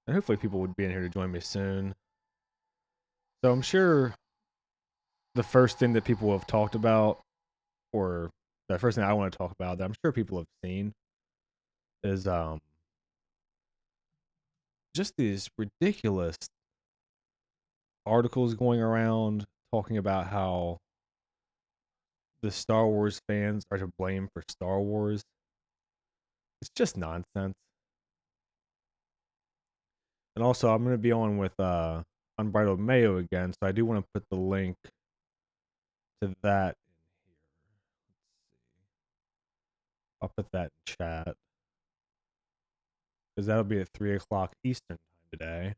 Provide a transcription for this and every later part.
and hopefully people would be in here to join me soon. So I'm sure the first thing that people have talked about, or the first thing I want to talk about that I'm sure people have seen, is just these ridiculous articles going around talking about how the Star Wars fans are to blame for Star Wars. It's just nonsense. And also, I'm going to be on with Unbridled Mayo again, so I do want to put the link to that in here. I'll put that in chat because that'll be at 3 o'clock Eastern time today.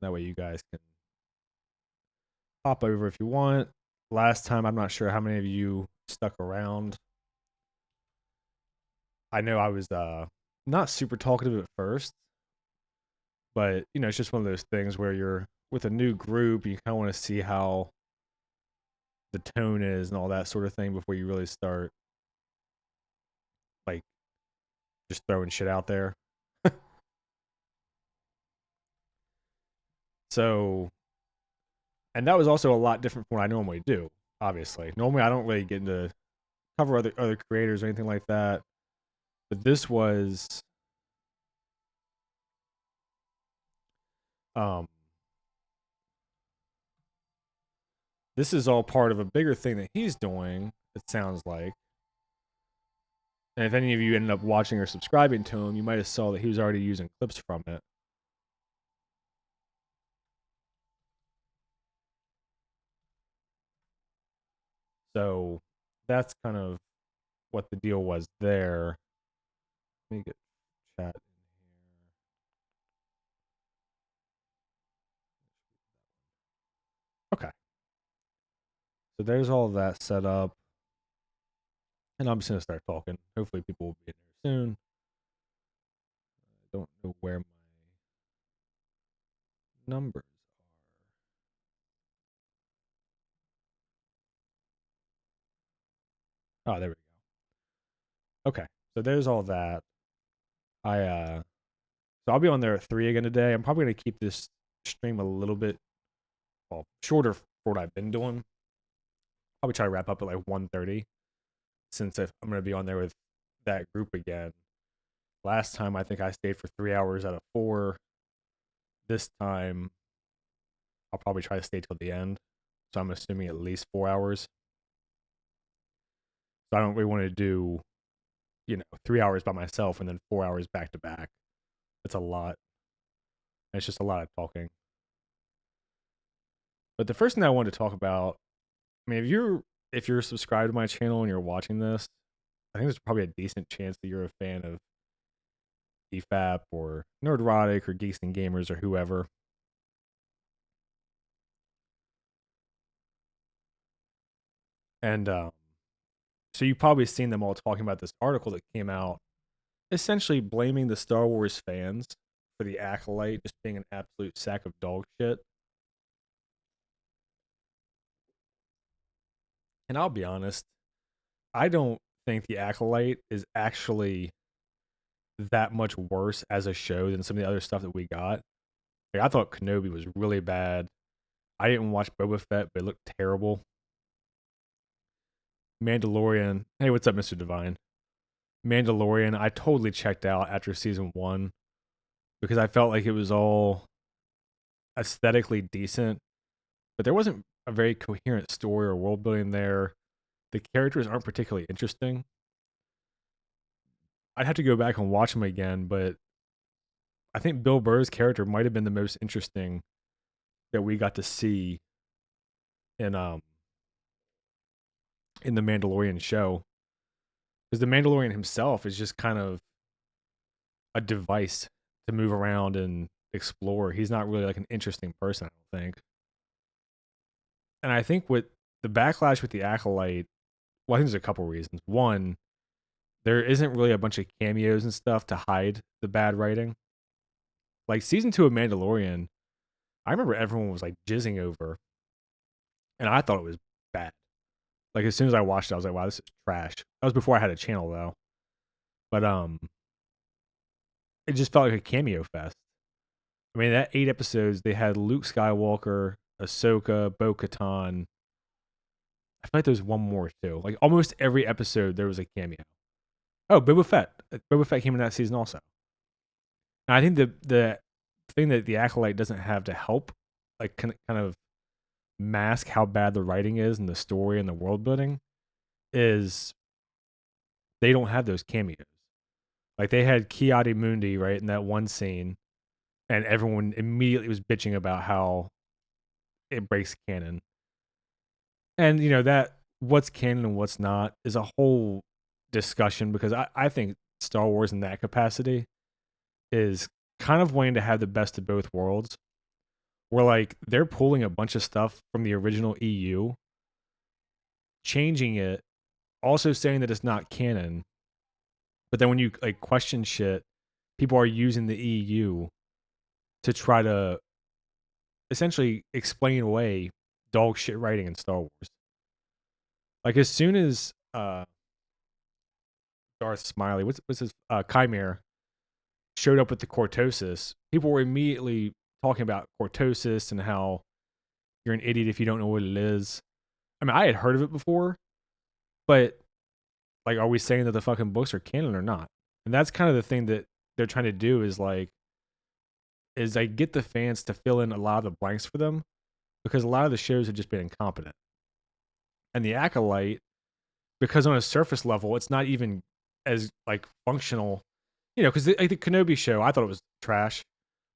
That way, you guys can pop over if you want. Last time, I'm not sure how many of you stuck around. I know I was not super talkative at first, but it's just one of those things where you're with a new group, you kind of want to see how the tone is and all that sort of thing before you really start like just throwing shit out there. So, and that was also a lot different from what I normally do. Obviously, normally I don't really get into cover other creators or anything like that. But um this is all part of a bigger thing that he's doing. It sounds like. And if any of you ended up watching or subscribing to him, you might have saw that he was already using clips from it. So that's kind of what the deal was there. Let me get chat in here. Okay. So there's all of that set up. And I'm just going to start talking. Hopefully, people will be in here soon. I don't know where my numbers are. Oh, there we go. Okay. So there's all that. So I'll be on there at 3 again today. I'm probably going to keep this stream a little bit shorter for what I've been doing. Probably try to wrap up at like 1:30 since if I'm going to be on there with that group again. Last time I think I stayed for 3 hours out of four. This time I'll probably try to stay till the end. So I'm assuming at least 4 hours. So I don't really want to do, 3 hours by myself and then 4 hours back to back. It's a lot. It's just a lot of talking. But the first thing I wanted to talk about, I mean, if you're subscribed to my channel and you're watching this, I think there's probably a decent chance that you're a fan of DFAP or Nerdrotic or Geeks and Gamers or whoever. And so you've probably seen them all talking about this article that came out, essentially blaming the Star Wars fans for the Acolyte just being an absolute sack of dog shit. And I'll be honest, I don't think the Acolyte is actually that much worse as a show than some of the other stuff that we got. Like I thought Kenobi was really bad. I didn't watch Boba Fett, but it looked terrible. Mandalorian. Hey, what's up, Mr. Divine? Mandalorian, I totally checked out after season one because I felt like it was all aesthetically decent, but there wasn't a very coherent story or world building there. The characters aren't particularly interesting. I'd have to go back and watch them again, but I think Bill Burr's character might have been the most interesting that we got to see in in the Mandalorian show. Because the Mandalorian himself is just kind of a device to move around and explore. He's not really like an interesting person, I don't think. And I think with the backlash with the Acolyte, well, I think there's a couple reasons. One, there isn't really a bunch of cameos and stuff to hide the bad writing. Like season two of Mandalorian, I remember everyone was like jizzing over, and I thought it was bad. Like as soon as I watched it, I was like, "Wow, this is trash." That was before I had a channel though. But it just felt like a cameo fest. I mean, that 8 episodes, they had Luke Skywalker, Ahsoka, Bo-Katan. I feel like there's one more too. Like almost every episode, there was a cameo. Oh, Boba Fett. Boba Fett came in that season also. And I think the thing that the Acolyte doesn't have to help, like kind of mask how bad the writing is and the story and the world building, is they don't have those cameos. Like they had Ki-Adi-Mundi right in that one scene, and everyone immediately was bitching about how it breaks canon. And that what's canon and what's not is a whole discussion, because I think Star Wars in that capacity is kind of wanting to have the best of both worlds. Where like they're pulling a bunch of stuff from the original EU, changing it, also saying that it's not canon. But then when you like question shit, people are using the EU to try to essentially explain away dog shit writing in Star Wars. Like as soon as Darth Smiley, what's his Chimera showed up with the cortosis, people were immediately talking about cortosis and how you're an idiot if you don't know what it is. I mean, I had heard of it before, but like, are we saying that the fucking books are canon or not? And that's kind of the thing that they're trying to do is get the fans to fill in a lot of the blanks for them, because a lot of the shows have just been incompetent. And the Acolyte, because on a surface level, it's not even as like functional, because like the Kenobi show, I thought it was trash,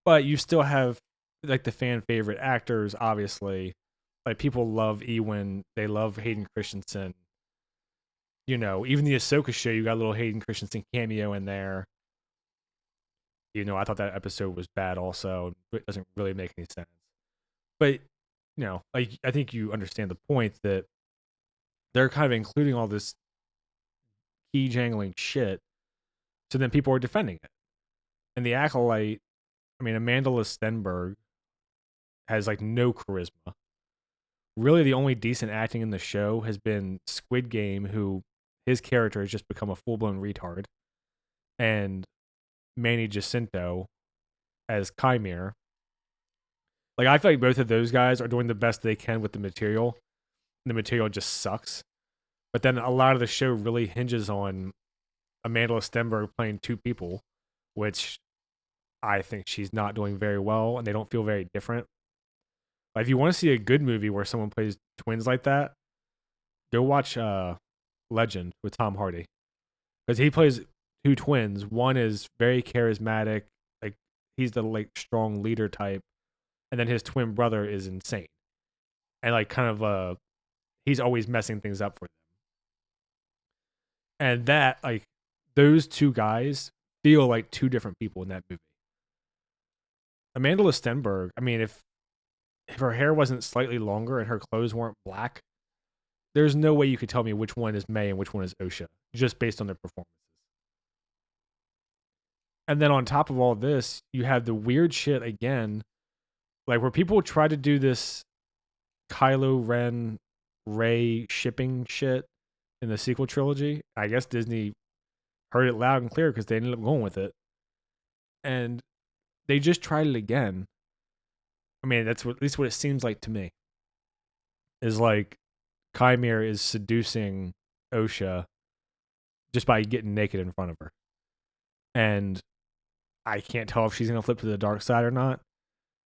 but you still have like the fan favorite actors, obviously. Like people love Ewan, they love Hayden Christensen. Even the Ahsoka show, you got a little Hayden Christensen cameo in there. I thought that episode was bad also. It doesn't really make any sense. But, like I think you understand the point that they're kind of including all this key jangling shit, so then people are defending it. And the Acolyte, I mean, Amanda Stenberg has like no charisma. Really, the only decent acting in the show has been Squid Game, who his character has just become a full blown retard, and Manny Jacinto as Chimera. Like I feel like both of those guys are doing the best they can with the material. The material just sucks. But then a lot of the show really hinges on Amanda Stenberg playing two people, which I think she's not doing very well, and they don't feel very different. Like if you want to see a good movie where someone plays twins like that, go watch Legend with Tom Hardy, because he plays two twins. One is very charismatic, like he's the like strong leader type, and then his twin brother is insane, and like kind of he's always messing things up for them. And that like those two guys feel like two different people in that movie. Amanda Stenberg, I mean, if her hair wasn't slightly longer and her clothes weren't black, there's no way you could tell me which one is May and which one is Osha, just based on their performances. And then on top of all this, you have the weird shit again, like where people try to do this Kylo Ren Rey shipping shit in the sequel trilogy. I guess Disney heard it loud and clear because they ended up going with it. And they just tried it again. I mean, that's at least what it seems like to me. Is like Chimera is seducing Osha just by getting naked in front of her. And I can't tell if she's going to flip to the dark side or not.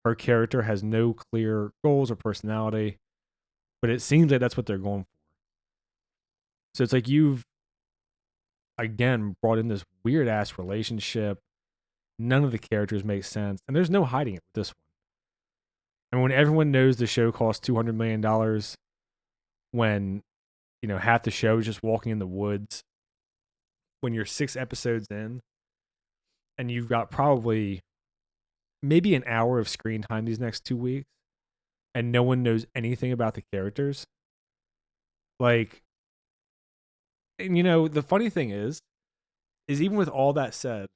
Her character has no clear goals or personality, but it seems like that's what they're going for. So it's like you've, again, brought in this weird ass relationship. None of the characters make sense, and there's no hiding it with this one. I mean, when everyone knows the show costs $200 million, when, half the show is just walking in the woods, when you're 6 episodes in, and you've got probably maybe an hour of screen time these next 2 weeks, and no one knows anything about the characters, like, and the funny thing is even with all that said,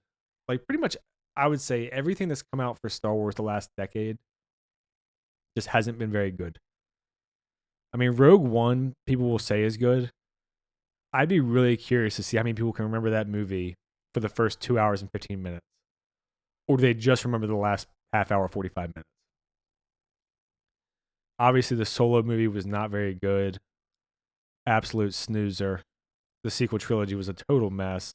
like pretty much I would say everything that's come out for Star Wars the last decade just hasn't been very good. I mean, Rogue One, people will say is good. I'd be really curious to see how many people can remember that movie for the first 2 hours and 15 minutes. or do they just remember the last half hour, 45 minutes? Obviously, the Solo movie was not very good. Absolute snoozer. The sequel trilogy was a total mess.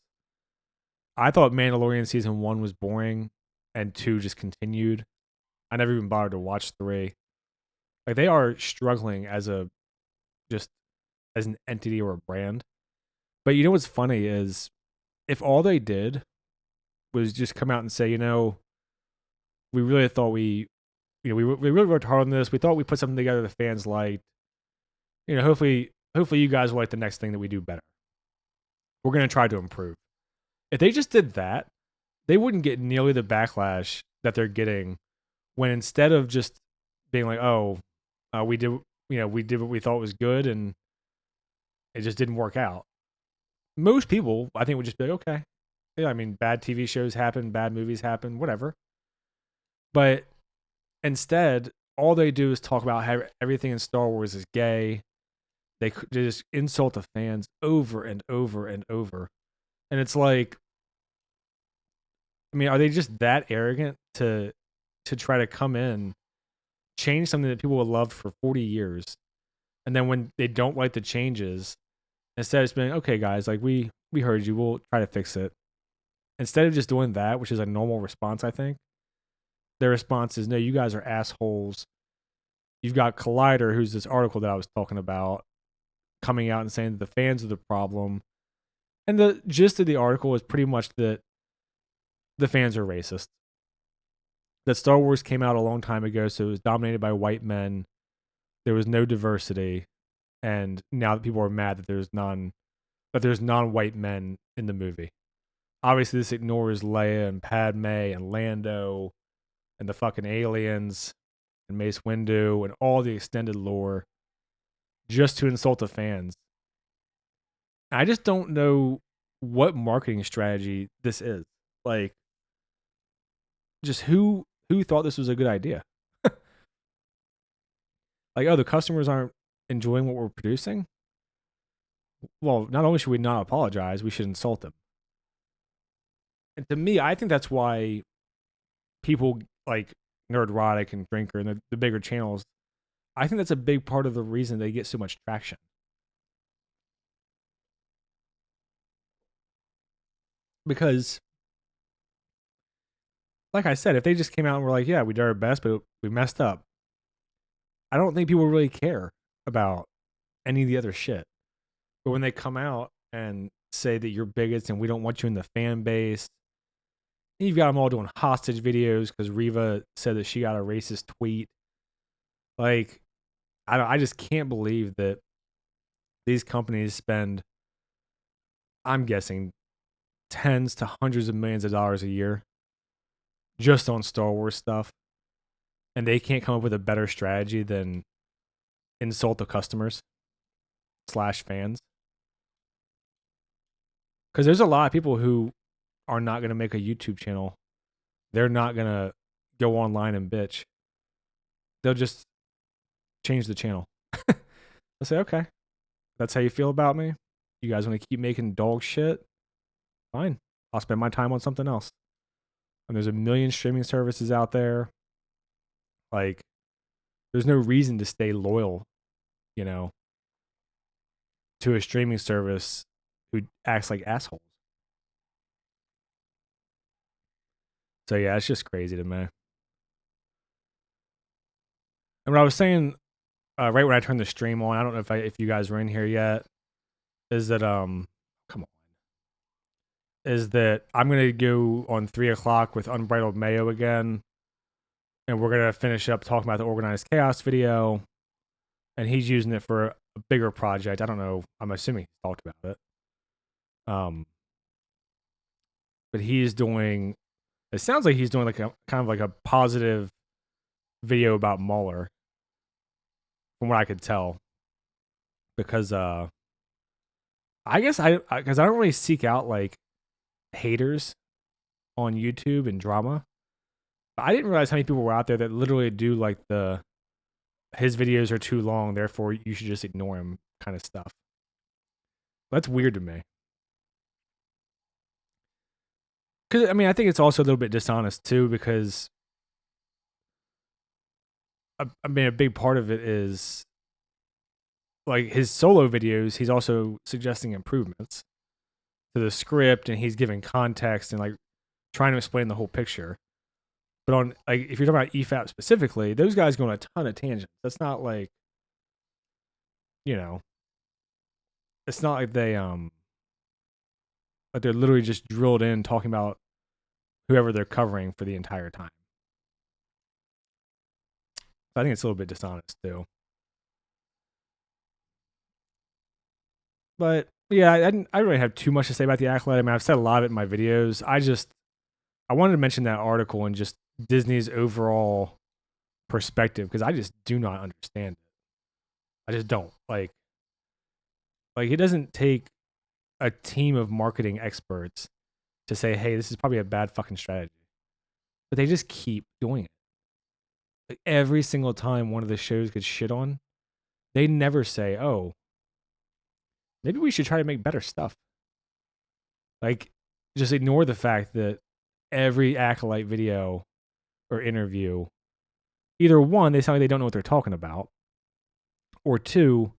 I thought Mandalorian season 1 was boring, and 2 just continued. I never even bothered to watch 3. Like, they are struggling as a just as an entity or a brand. But you know what's funny is if all they did was just come out and say, we really thought we really worked hard on this. We thought we put something together the fans liked. Hopefully you guys will like the next thing that we do better. We're going to try to improve. If they just did that, they wouldn't get nearly the backlash that they're getting when instead of just being like, oh, we did what we thought was good and it just didn't work out. Most people, I think, would just be like, okay. Yeah, I mean, bad TV shows happen, bad movies happen, whatever. But instead, all they do is talk about how everything in Star Wars is gay. They just insult the fans over and over and over. And it's like, I mean, are they just that arrogant to try to come in, change something that people have loved for 40 years, and then when they don't like the changes, instead of just being, okay, guys, like we heard you, we'll try to fix it. Instead of just doing that, which is a normal response, I think, their response is, no, you guys are assholes. You've got Collider, who's this article that I was talking about, coming out and saying that the fans are the problem. And the gist of the article is pretty much that the fans are racist. That Star Wars came out a long time ago, so it was dominated by white men. There was no diversity. And now that people are mad that there's non-white men in the movie. Obviously, this ignores Leia and Padme and Lando and the fucking aliens and Mace Windu and all the extended lore just to insult the fans. I just don't know what marketing strategy this is. Like, just who thought this was a good idea? Like, oh, the customers aren't enjoying what we're producing? Well, not only should we not apologize, we should insult them. And to me, I think that's why people like Nerdrotic and Drinker and the bigger channels, I think that's a big part of the reason they get so much traction. Because, like I said, if they just came out and were like, yeah, we did our best, but we messed up, I don't think people really care about any of the other shit. But when they come out and say that you're bigots and we don't want you in the fan base, you've got them all doing hostage videos because Reva said that she got a racist tweet. Like, I just can't believe that these companies spend, I'm guessing, tens to hundreds of millions of dollars a year just on Star Wars stuff, and they can't come up with a better strategy than insult the customers / fans. Because there's a lot of people who are not going to make a YouTube channel. They're not going to go online and bitch. They'll just change the channel. They'll say, okay, that's how you feel about me? You guys want to keep making dog shit? Fine. I'll spend my time on something else. And there's a million streaming services out there. Like, there's no reason to stay loyal, to a streaming service who acts like assholes. So yeah, it's just crazy to me. And what I was saying right when I turned the stream on, I don't know if you guys were in here yet, is that is that I'm gonna go on 3:00 with Unbridled Mayo again, and we're gonna finish up talking about the Organized Chaos video, and he's using it for a bigger project. I don't know. I'm assuming he talked about it. But he's doing. It sounds like he's doing like a kind of like a positive video about Mueller, from what I could tell, because I guess because I don't really seek out like haters on YouTube and drama. I didn't realize how many people were out there that literally do like his videos are too long, therefore you should just ignore him kind of stuff. That's weird to me. Because I mean, I think it's also a little bit dishonest too, because I mean, a big part of it is like his solo videos. He's also suggesting improvements to the script, and he's giving context and like trying to explain the whole picture. But on like if you're talking about EFAP specifically, those guys go on a ton of tangents. That's not like, you know, it's not like they're literally just drilled in talking about whoever they're covering for the entire time. So I think it's a little bit dishonest too. But yeah, I don't really have too much to say about the Acolyte. I mean, I've said a lot of it in my videos. I wanted to mention that article and just Disney's overall perspective, because I just do not understand it. I just don't like it doesn't take a team of marketing experts to say, "Hey, this is probably a bad fucking strategy," but they just keep doing it. Like every single time one of the shows gets shit on, they never say, "Oh, maybe we should try to make better stuff." Like, just ignore the fact that every Acolyte video or interview, either one, they sound like they don't know what they're talking about, or two,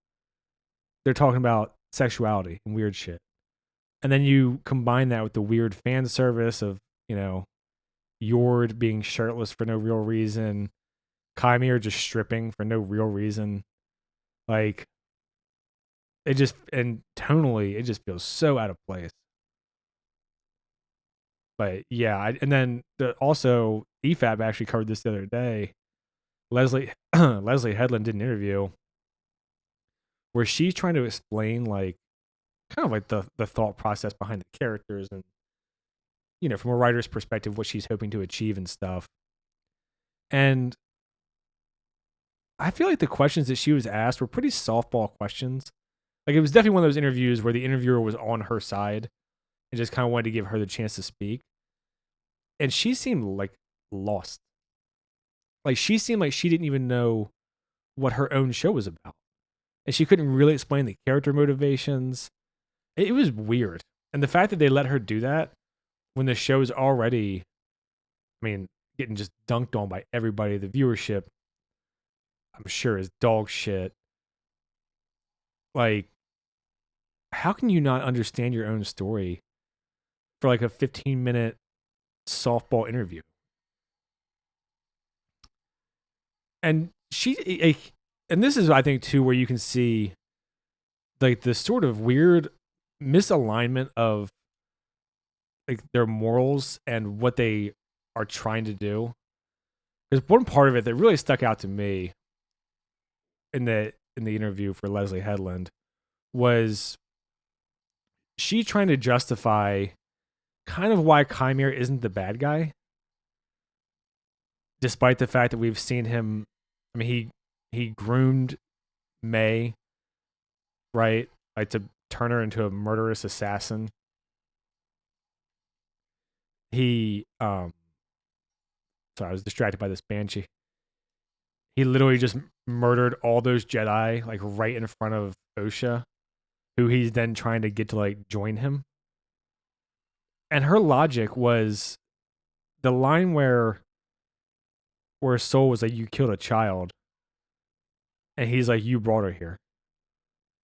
they're talking about sexuality and weird shit. And then you combine that with the weird fan service of, you know, Yord being shirtless for no real reason, Kymir just stripping for no real reason. Like, it just, and tonally, it just feels so out of place. But yeah, and then also EFAP actually covered this the other day. Leslie Leslie Headland did an interview where she's trying to explain like kind of like the thought process behind the characters, and you know, from a writer's perspective, what she's hoping to achieve and stuff. And I feel like the questions that she was asked were pretty softball questions. Like, it was definitely one of those interviews where the interviewer was on her side and just kind of wanted to give her the chance to speak. And she seemed like lost. Like, she seemed like she didn't even know what her own show was about. And she couldn't really explain the character motivations. It was weird. And the fact that they let her do that when the show is already, I mean, getting just dunked on by everybody, the viewership, I'm sure, is dog shit. Like, how can you not understand your own story for like a 15-minute softball interview? And and this is, I think, too, where you can see like the sort of weird misalignment of like their morals and what they are trying to do. There's one part of it that really stuck out to me in the interview for Leslie Headland was she trying to justify kind of why Kymir isn't the bad guy, despite the fact that we've seen him. I mean, he groomed May, right, like to turn her into a murderous assassin. He sorry, I was distracted by this banshee. He literally just murdered all those Jedi like right in front of Osha, who he's then trying to get to like join him. And her logic was the line where Soul was like, "You killed a child," and he's like, "You brought her here,"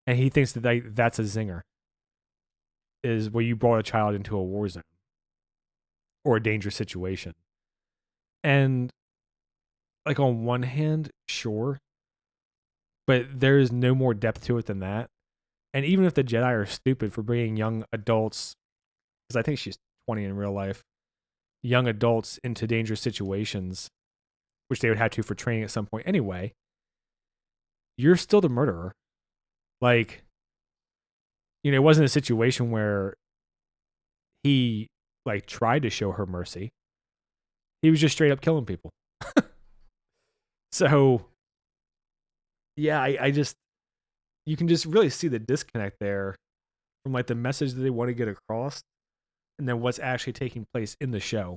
and he thinks that that's a zinger. Is where you brought a child into a war zone or a dangerous situation, and like on one hand, sure, but there is no more depth to it than that. And even if the Jedi are stupid for bringing young adults, because I think she's 20 in real life, young adults into dangerous situations, which they would have to for training at some point anyway, you're still the murderer. Like, you know, it wasn't a situation where he like tried to show her mercy. He was just straight up killing people. So yeah, I just, you can just really see the disconnect there from like the message that they want to get across and then what's actually taking place in the show.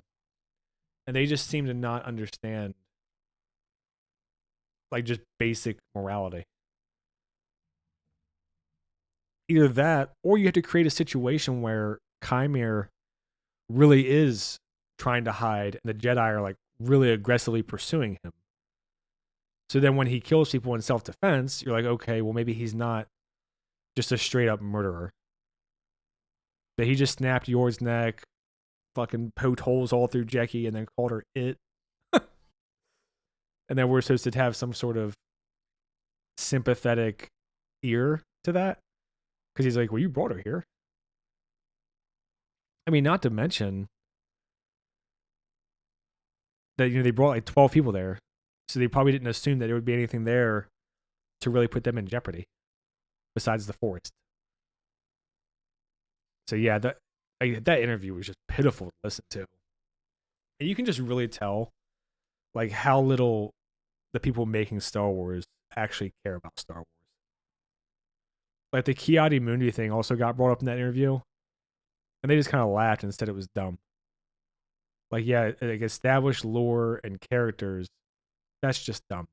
And they just seem to not understand like just basic morality. Either that, or you have to create a situation where Kymir really is trying to hide, and the Jedi are like really aggressively pursuing him. So then when he kills people in self-defense, you're like, okay, well maybe he's not just a straight up murderer. But he just snapped Yor's neck, fucking poked holes all through Jecki, and then called her it. And then we're supposed to have some sort of sympathetic ear to that. Because he's like, well, you brought her here. I mean, not to mention that, they brought like 12 people there. So they probably didn't assume that there would be anything there to really put them in jeopardy besides the forest. So yeah, that interview was just pitiful to listen to. And you can just really tell like how little the people making Star Wars actually care about Star Wars. Like the Ki-Adi-Mundi thing also got brought up in that interview, and they just kind of laughed and said it was dumb. Like, yeah, like established lore and characters, that's just dumb.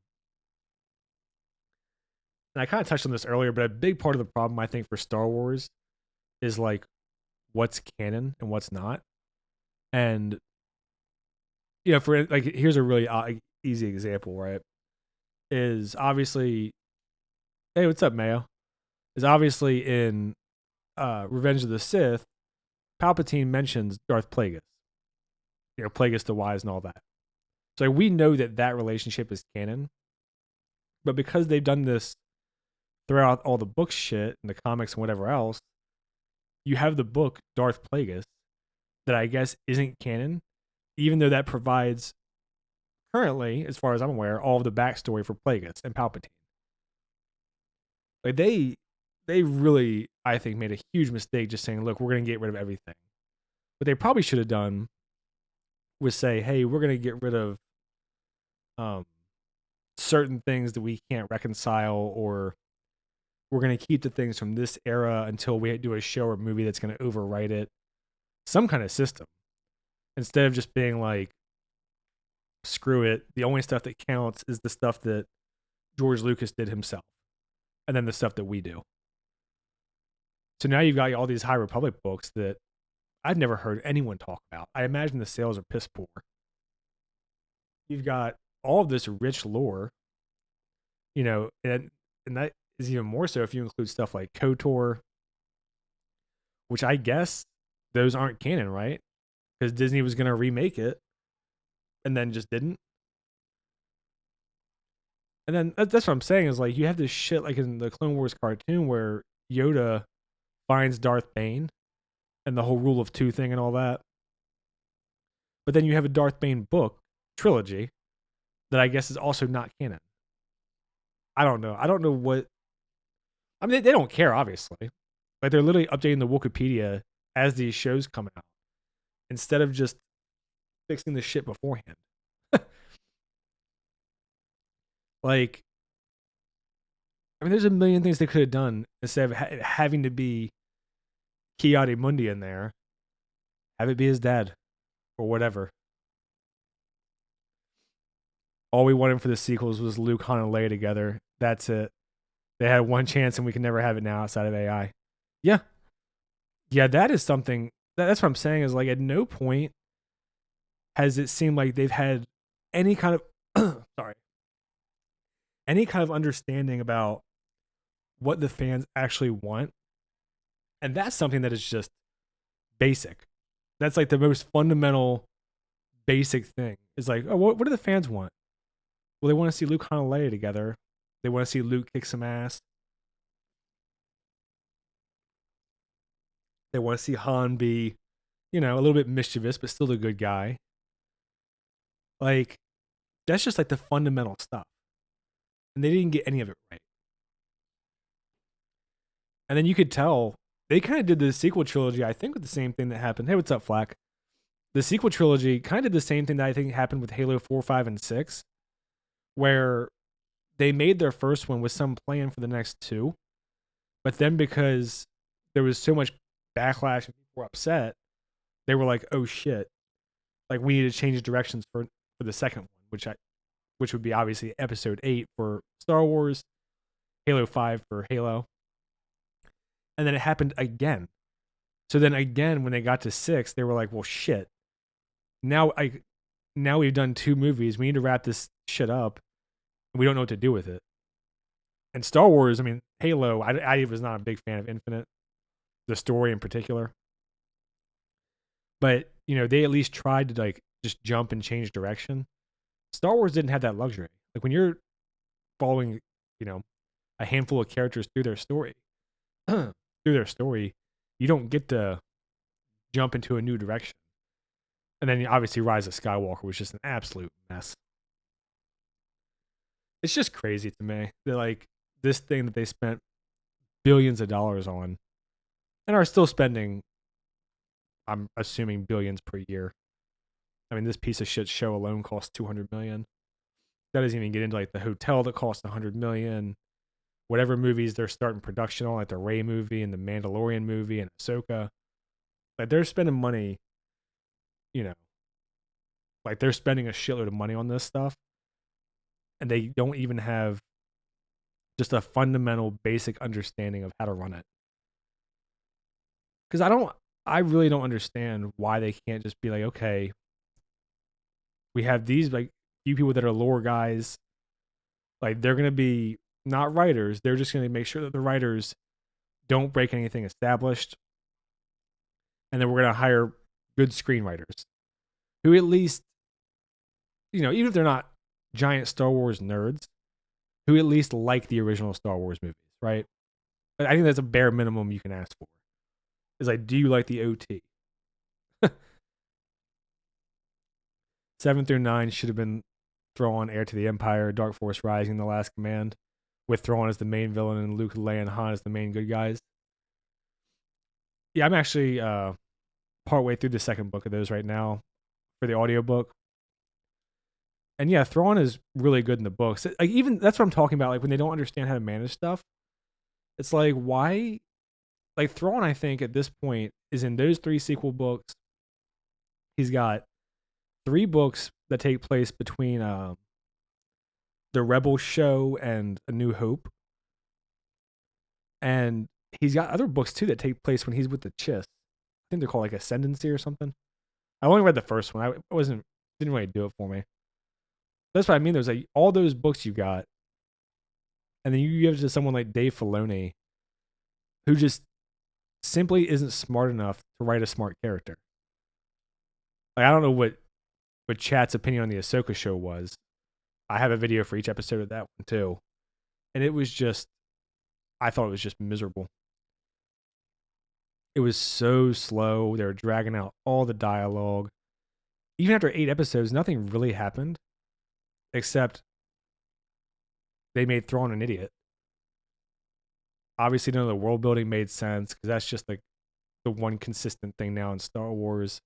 And I kind of touched on this earlier, but a big part of the problem I think for Star Wars is like what's canon and what's not. And for like, here's a really easy example, right? Is obviously, hey, what's up, Mayo? Is obviously in Revenge of the Sith, Palpatine mentions Darth Plagueis. Plagueis the Wise and all that. So like, we know that relationship is canon. But because they've done this throughout all the book shit and the comics and whatever else, you have the book Darth Plagueis that I guess isn't canon, even though that provides currently, as far as I'm aware, all of the backstory for Plagueis and Palpatine. Like they really, I think, made a huge mistake just saying, look, we're going to get rid of everything. What they probably should have done was say, hey, we're going to get rid of certain things that we can't reconcile, or we're going to keep the things from this era until we do a show or movie that's going to overwrite it. Some kind of system. Instead of just being like, screw it. The only stuff that counts is the stuff that George Lucas did himself. And then the stuff that we do. So now you've got all these High Republic books that I've never heard anyone talk about. I imagine the sales are piss poor. You've got all of this rich lore, and that is even more so if you include stuff like KOTOR, which I guess those aren't canon, right? Because Disney was going to remake it and then just didn't. And then that's what I'm saying is like you have this shit like in the Clone Wars cartoon where Yoda finds Darth Bane and the whole Rule of Two thing and all that. But then you have a Darth Bane book trilogy that I guess is also not canon. I don't know. I don't know what. I mean, they don't care, obviously. Like they're literally updating the Wikipedia as these shows come out instead of just fixing the shit beforehand. Like, I mean, there's a million things they could have done instead of having to be Ki-Adi-Mundi in there. Have it be his dad or whatever. All we wanted for the sequels was Luke, Han, and Leia together. That's it. They had one chance, and we can never have it now outside of AI. Yeah. Yeah, that is something. That's what I'm saying is like at no point has it seemed like they've had any kind of any kind of understanding about what the fans actually want. And that's something that is just basic. That's like the most fundamental basic thing. Is like, oh, what do the fans want? Well, they want to see Luke, Han, and Leia together. They want to see Luke kick some ass. They want to see Han be, a little bit mischievous, but still the good guy. Like, that's just like the fundamental stuff. And they didn't get any of it right. And then you could tell they kind of did the sequel trilogy, I think, with the same thing that happened. Hey, what's up, Flack? The sequel trilogy kind of did the same thing that I think happened with Halo 4, 5, and 6, where they made their first one with some plan for the next two. But then because there was so much backlash and people were upset, they were like, oh shit. Like we need to change directions for the second one, which would be obviously episode 8 for Star Wars, Halo 5 for Halo. And then it happened again. So then again, when they got to 6, they were like, well, shit. Now we've done 2 movies. We need to wrap this shit up. We don't know what to do with it. And Star Wars, I mean, Halo, I was not a big fan of Infinite, the story in particular. But, they at least tried to like just jump and change direction. Star Wars didn't have that luxury. Like when you're following, a handful of characters through their story, you don't get to jump into a new direction. And then obviously Rise of Skywalker was just an absolute mess. It's just crazy to me that like this thing that they spent billions of dollars on and are still spending, I'm assuming, billions per year. I mean, this piece of shit show alone costs 200 million. That doesn't even get into like the hotel that costs 100 million. Whatever movies they're starting production on, like the Rey movie and the Mandalorian movie and Ahsoka, like they're spending money, like they're spending a shitload of money on this stuff, and they don't even have just a fundamental, basic understanding of how to run it. Because I really don't understand why they can't just be like, okay, we have these like few people that are lore guys, like they're gonna be not writers, they're just gonna make sure that the writers don't break anything established, and then we're gonna hire good screenwriters who at least, even if they're not giant Star Wars nerds, who at least like the original Star Wars movies, right? I think that's a bare minimum you can ask for. Is like, do you like the OT? 7 through 9 should have been Thrawn, Heir to the Empire, Dark Force Rising, The Last Command, with Thrawn as the main villain and Luke, Leia, and Han as the main good guys. Yeah, I'm actually partway through the second book of those right now for the audiobook. And yeah, Thrawn is really good in the books. Like even that's what I'm talking about. Like when they don't understand how to manage stuff, it's like why? Like Thrawn, I think at this point is in those 3 sequel books. He's got 3 books that take place between the Rebel show and A New Hope, and he's got other books too that take place when he's with the Chiss. I think they're called like Ascendancy or something. I only read the first one. I didn't really do it for me. That's what I mean. There's like all those books you got, and then you give it to someone like Dave Filoni, who just simply isn't smart enough to write a smart character. Like I don't know what Chat's opinion on the Ahsoka show was. I have a video for each episode of that one too, and it was just, I thought it was just miserable. It was so slow. They were dragging out all the dialogue. Even after 8 episodes, nothing really happened, except they made Thrawn an idiot. Obviously, none of the world building made sense because that's just like the one consistent thing now in Star Wars.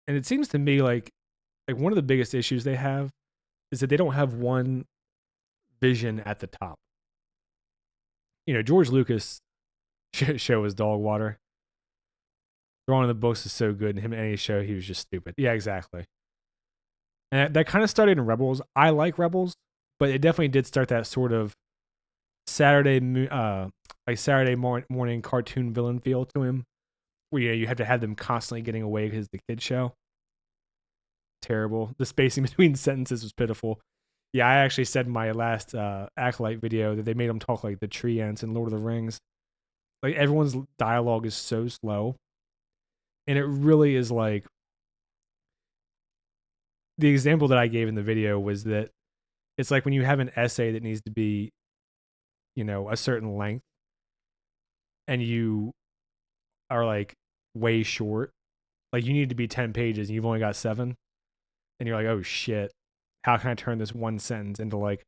And it seems to me like one of the biggest issues they have is that they don't have one vision at the top. George Lucas show is dog water. Thrawn in the books is so good, and him in any show, he was just stupid. Yeah, exactly. And that kind of started in Rebels. I like Rebels, but it definitely did start that sort of Saturday morning cartoon villain feel to him, where you have to have them constantly getting away because the kid show. Terrible. The spacing between sentences was pitiful. Yeah, I actually said in my last Acolyte video that they made them talk like the tree ants in Lord of the Rings. Like everyone's dialogue is so slow, and it really is like the example that I gave in the video was that it's like when you have an essay that needs to be, a certain length, and you are like way short. Like you need to be 10 pages and you've only got 7. And you're like, oh shit, how can I turn this one sentence into like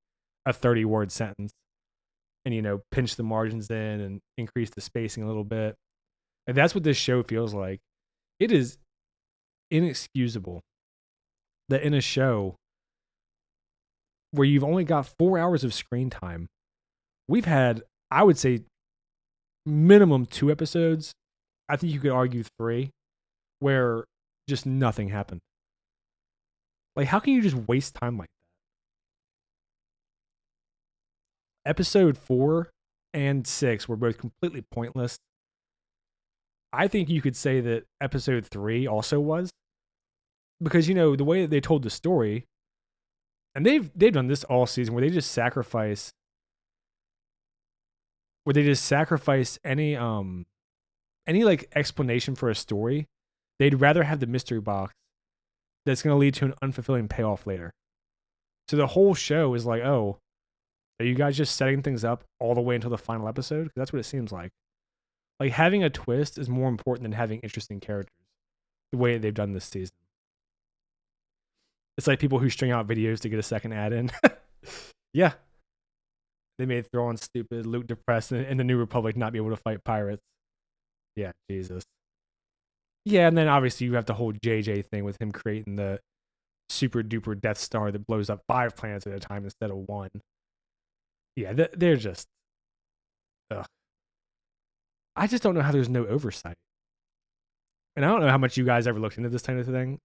a 30-word sentence? And, pinch the margins in and increase the spacing a little bit. And that's what this show feels like. It is inexcusable that in a show where you've only got 4 hours of screen time, we've had, I would say, minimum 2 episodes. I think you could argue 3, where just nothing happened. Like, how can you just waste time like that? Episode 4 and 6 were both completely pointless. I think you could say that episode 3 also was, because the way that they told the story, and they've done this all season, where they just sacrifice any like explanation for a story. They'd rather have the mystery box that's going to lead to an unfulfilling payoff later. So the whole show is like, oh, are you guys just setting things up all the way until the final episode? Because that's what it seems like. Like, having a twist is more important than having interesting characters, the way they've done this season. It's like people who string out videos to get a second ad in. Yeah. They made Thrawn stupid, Luke depressed, and the New Republic not be able to fight pirates. Yeah, Jesus. Yeah, and then obviously you have the whole JJ thing with him creating the super duper Death Star that blows up 5 planets at a time instead of 1. Yeah, they're just. Ugh. I just don't know how there's no oversight. And I don't know how much you guys ever looked into this kind of thing.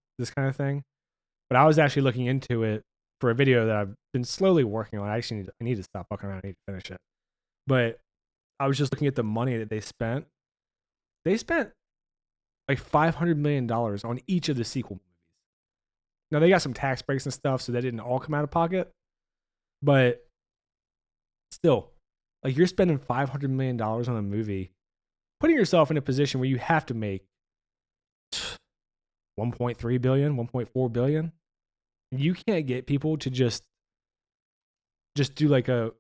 But I was actually looking into it for a video that I've been slowly working on. I need to stop fucking around. I need to finish it. But I was just looking at the money that they spent. They spent like $500 million on each of the sequel movies. Now, they got some tax breaks and stuff, so that didn't all come out of pocket. But still, like, you're spending $500 million on a movie, putting yourself in a position where you have to make 1.3 billion, 1.4 billion. You can't get people to just do like a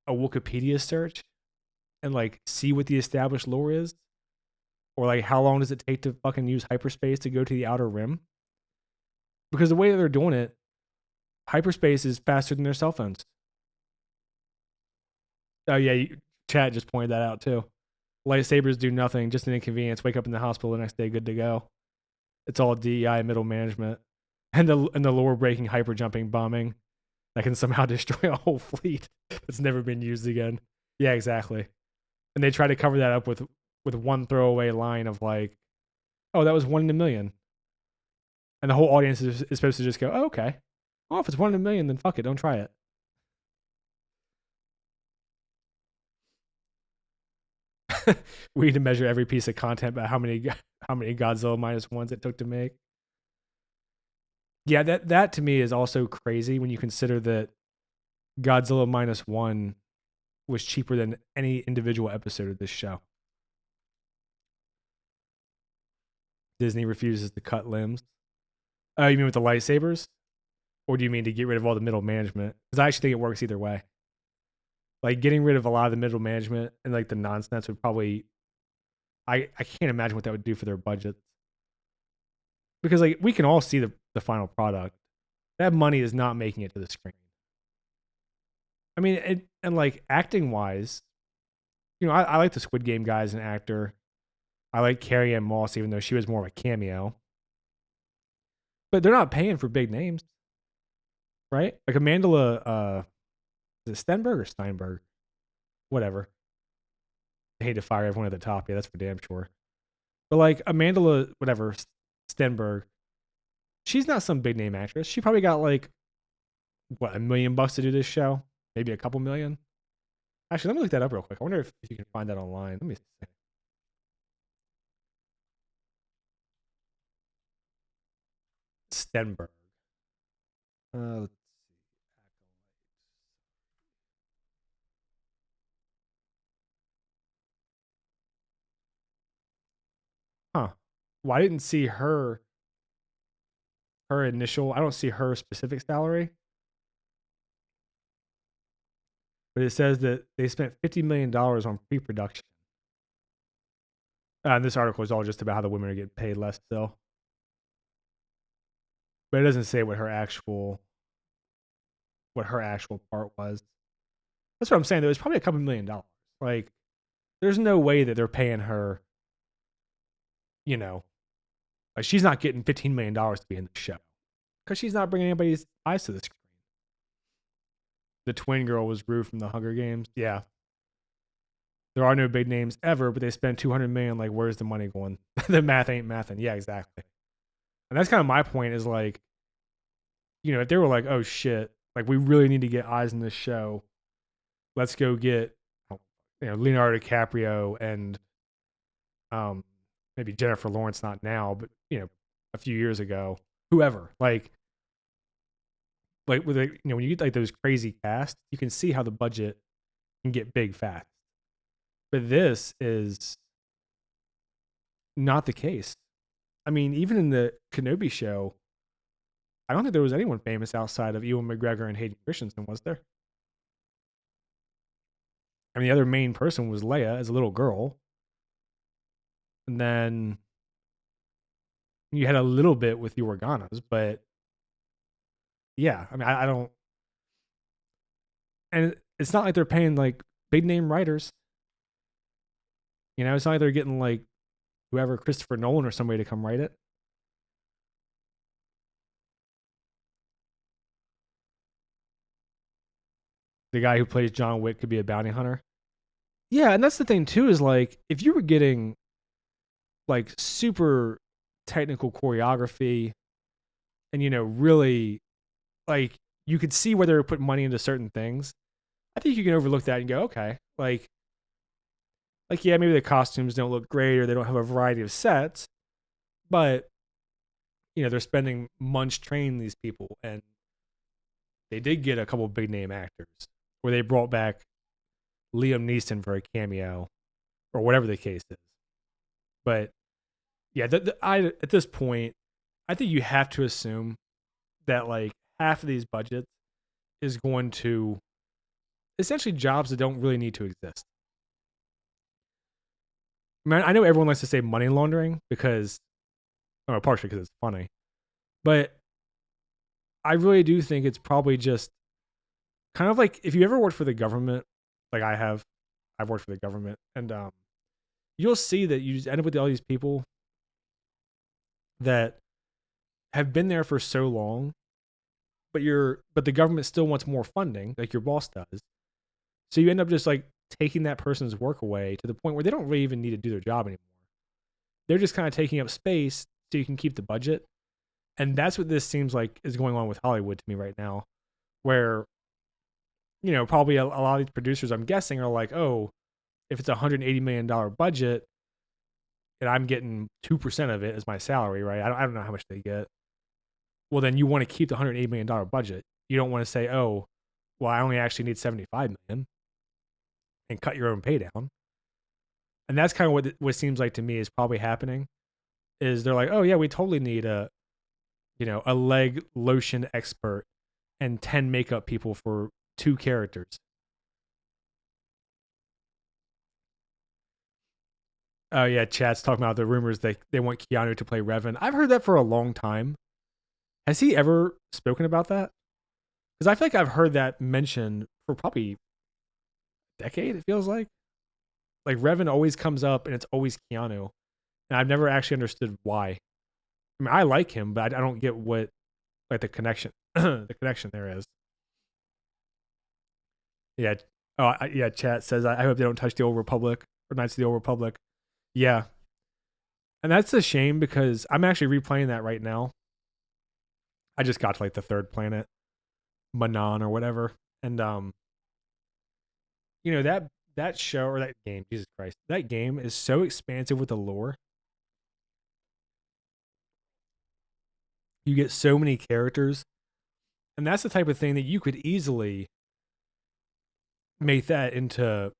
Wikipedia search and like see what the established lore is, or like how long does it take to fucking use hyperspace to go to the outer rim? Because the way that they're doing it, hyperspace is faster than their cell phones. Oh yeah, chat just pointed that out too. Lightsabers do nothing, just an inconvenience. Wake up in the hospital the next day, good to go. It's all DEI middle management, and the lore breaking hyper jumping bombing that can somehow destroy a whole fleet that's never been used again. Yeah, exactly. And they try to cover that up with one throwaway line of like, "Oh, that was 1 in a million," and the whole audience is supposed to just go, "Oh, okay. Oh, if it's 1 in a million, then fuck it, don't try it." We need to measure every piece of content by how many Godzilla minus ones it took to make. Yeah, that to me is also crazy when you consider that Godzilla minus one was cheaper than any individual episode of this show. Disney refuses to cut limbs. Oh, you mean with the lightsabers? Or do you mean to get rid of all the middle management? Because I actually think it works either way. Like, getting rid of a lot of the middle management and like the nonsense would probably, I can't imagine what that would do for their budgets. Because like, we can all see the final product. That money is not making it to the screen. I mean, and like, acting wise, I like the Squid Game guy as an actor. I like Carrie Ann Moss, even though she was more of a cameo. But they're not paying for big names, right? Like Amandla, is it Stenberg or Steinberg? Whatever. I hate to fire everyone at the top. Yeah, that's for damn sure. But like Amandla, whatever, Stenberg, she's not some big name actress. She probably got like, what, $1 million to do this show? Maybe a couple million? Actually, let me look that up real quick. I wonder if you can find that online. Let me see. Stenberg. Let's see. Huh. Well, I didn't see her initial. I don't see her specific salary, but it says that they spent $50 million on pre-production. And this article is all just about how the women are getting paid less still. But it doesn't say what her actual part was. That's what I'm saying. Though, it's probably a couple $1 million. Like, there's no way that they're paying her. Like, she's not getting $15 million to be in the show because she's not bringing anybody's eyes to the screen. The twin girl was Rue from the Hunger Games. Yeah, there are no big names ever, but they spent $200 million. Like, where's the money going? The math ain't mathing. Yeah, exactly. And that's kind of my point. Is like, if they were like, oh shit, like, we really need to get eyes in this show, let's go get Leonardo DiCaprio and maybe Jennifer Lawrence, not now, but a few years ago, whoever, like with when you get like those crazy casts, you can see how the budget can get big fast. But this is not the case. I mean, even in the Kenobi show, I don't think there was anyone famous outside of Ewan McGregor and Hayden Christensen, was there? I mean, the other main person was Leia as a little girl, and then you had a little bit with the Organas, but yeah, I mean, I don't, and it's not like they're paying like big name writers. It's not like they're getting like whoever Christopher Nolan or somebody to come write it. The guy who plays John Wick could be a bounty hunter. Yeah, and that's the thing too is like if you were getting like super technical choreography and really like you could see where they were putting money into certain things, I think you can overlook that and go, okay, like yeah, maybe the costumes don't look great or they don't have a variety of sets, but they're spending months training these people, and they did get a couple big name actors where they brought back Liam Neeson for a cameo or whatever the case is. But yeah, I at this point, I think you have to assume that like half of these budgets is going to essentially jobs that don't really need to exist. I mean, I know everyone likes to say money laundering because, partially because it's funny, but I really do think it's probably just kind of like if you ever worked for the government, like I've worked for the government, and you'll see that you just end up with all these people that have been there for so long, but the government still wants more funding, like your boss does. So you end up just like taking that person's work away to the point where they don't really even need to do their job anymore. They're just kind of taking up space so you can keep the budget. And that's what this seems like is going on with Hollywood to me right now, where, probably a lot of these producers, I'm guessing, are like, oh, if it's a $180 million budget and I'm getting 2% of it as my salary, right? I don't know how much they get. Well, then you want to keep the $180 million budget. You don't want to say, oh, well, I only actually need 75 million and cut your own pay down. And that's kind of what seems like to me is probably happening is they're like, oh yeah, we totally need a leg lotion expert and 10 makeup people for 2 characters. Oh yeah, chat's talking about the rumors they want Keanu to play Revan. I've heard that for a long time. Has he ever spoken about that? Because I feel like I've heard that mentioned for probably a decade. It feels like Revan always comes up and it's always Keanu, and I've never actually understood why. I mean, I like him, but I don't get what like the connection the connection there is. Yeah. Oh, yeah. Chat says I hope they don't touch the Old Republic or Knights of the Old Republic. Yeah, and that's a shame because I'm actually replaying that right now. I just got to like the third planet, Manon or whatever, and that show or that game, Jesus Christ, that game is so expansive with the lore. You get so many characters, and that's the type of thing that you could easily make that into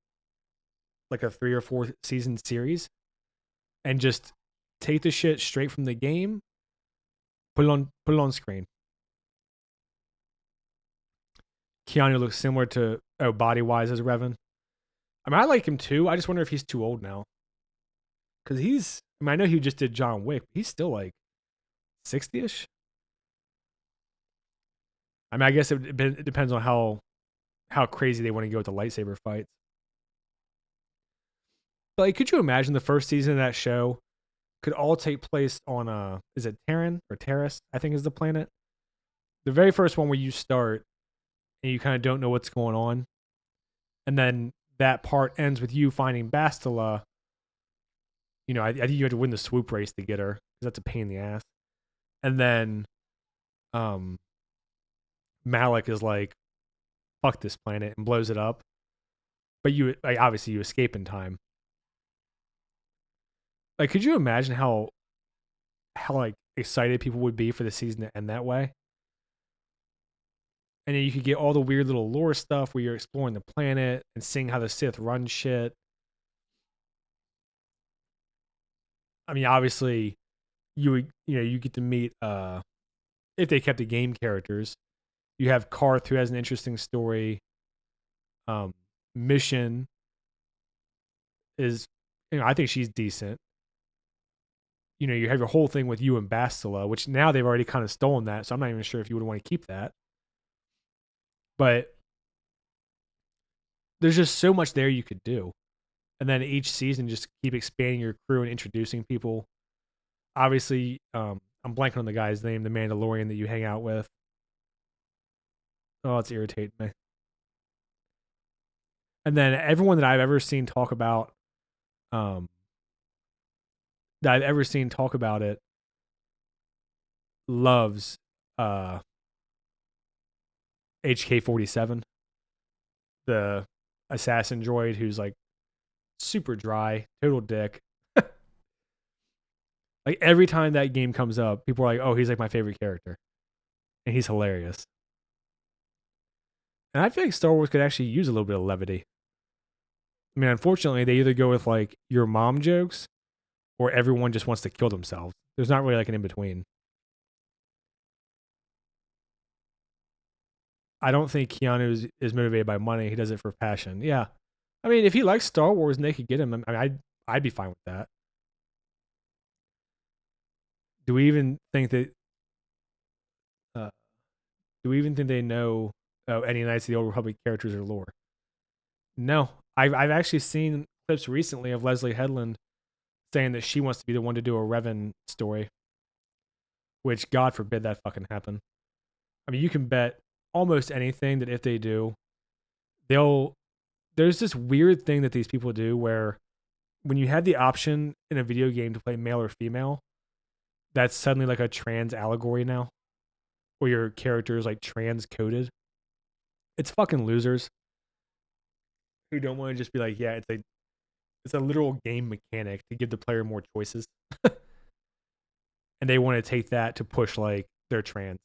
like a 3 or 4 season series and just take the shit straight from the game, put it on screen. Keanu looks similar to body wise as Revan. I mean, I like him too. I just wonder if he's too old now because he's. I mean, I know he just did John Wick. But he's still like 60ish. I mean, I guess it depends on how crazy they want to go with the lightsaber fights. But like, could you imagine the first season of that show could all take place on is it Terran or Terrace? I think is the planet. The very first one where you start and you kind of don't know what's going on, and then that part ends with you finding Bastila. I think you had to win the swoop race to get her because that's a pain in the ass. And then, um, Malik is like, "Fuck this planet" and blows it up. But you, like, obviously, you escape in time. Like, could you imagine how like excited people would be for the season to end that way? And then you could get all the weird little lore stuff where you're exploring the planet and seeing how the Sith run shit. I mean, obviously, you get to meet if they kept the game characters. You have Karth who has an interesting story. Um, Mission is, I think she's decent. You have your whole thing with you and Bastila, which now they've already kind of stolen that, so I'm not even sure if you would want to keep that. But there's just so much there you could do. And then each season, just keep expanding your crew and introducing people. Obviously, I'm blanking on the guy's name, the Mandalorian that you hang out with. Oh, it's irritating me. And then everyone that I've ever seen talk about, um, that I've ever seen talk about it, loves uh HK-47, the assassin droid who's like super dry, total dick. Like every time that game comes up, people are like, "Oh, he's like my favorite character," and he's hilarious. And I feel like Star Wars could actually use a little bit of levity. I mean, unfortunately, they either go with like your mom jokes or everyone just wants to kill themselves. There's not really like an in between. I don't think Keanu is motivated by money. He does it for passion. Yeah. I mean, if he likes Star Wars and they could get him, I mean, I'd be fine with that. Do we even think that? Uh, do we even think they know any Knights of the Old Republic characters or lore? No. I've actually seen clips recently of Leslie Headland saying that she wants to be the one to do a Revan story, which God forbid that fucking happen. I mean, you can bet almost anything that if they do, they'll. There's this weird thing that these people do where when you have the option in a video game to play male or female, that's suddenly like a trans allegory now, where your character is like trans coded. It's fucking losers who don't want to just be like, yeah, it's a literal game mechanic to give the player more choices, and they want to take that to push like their trans.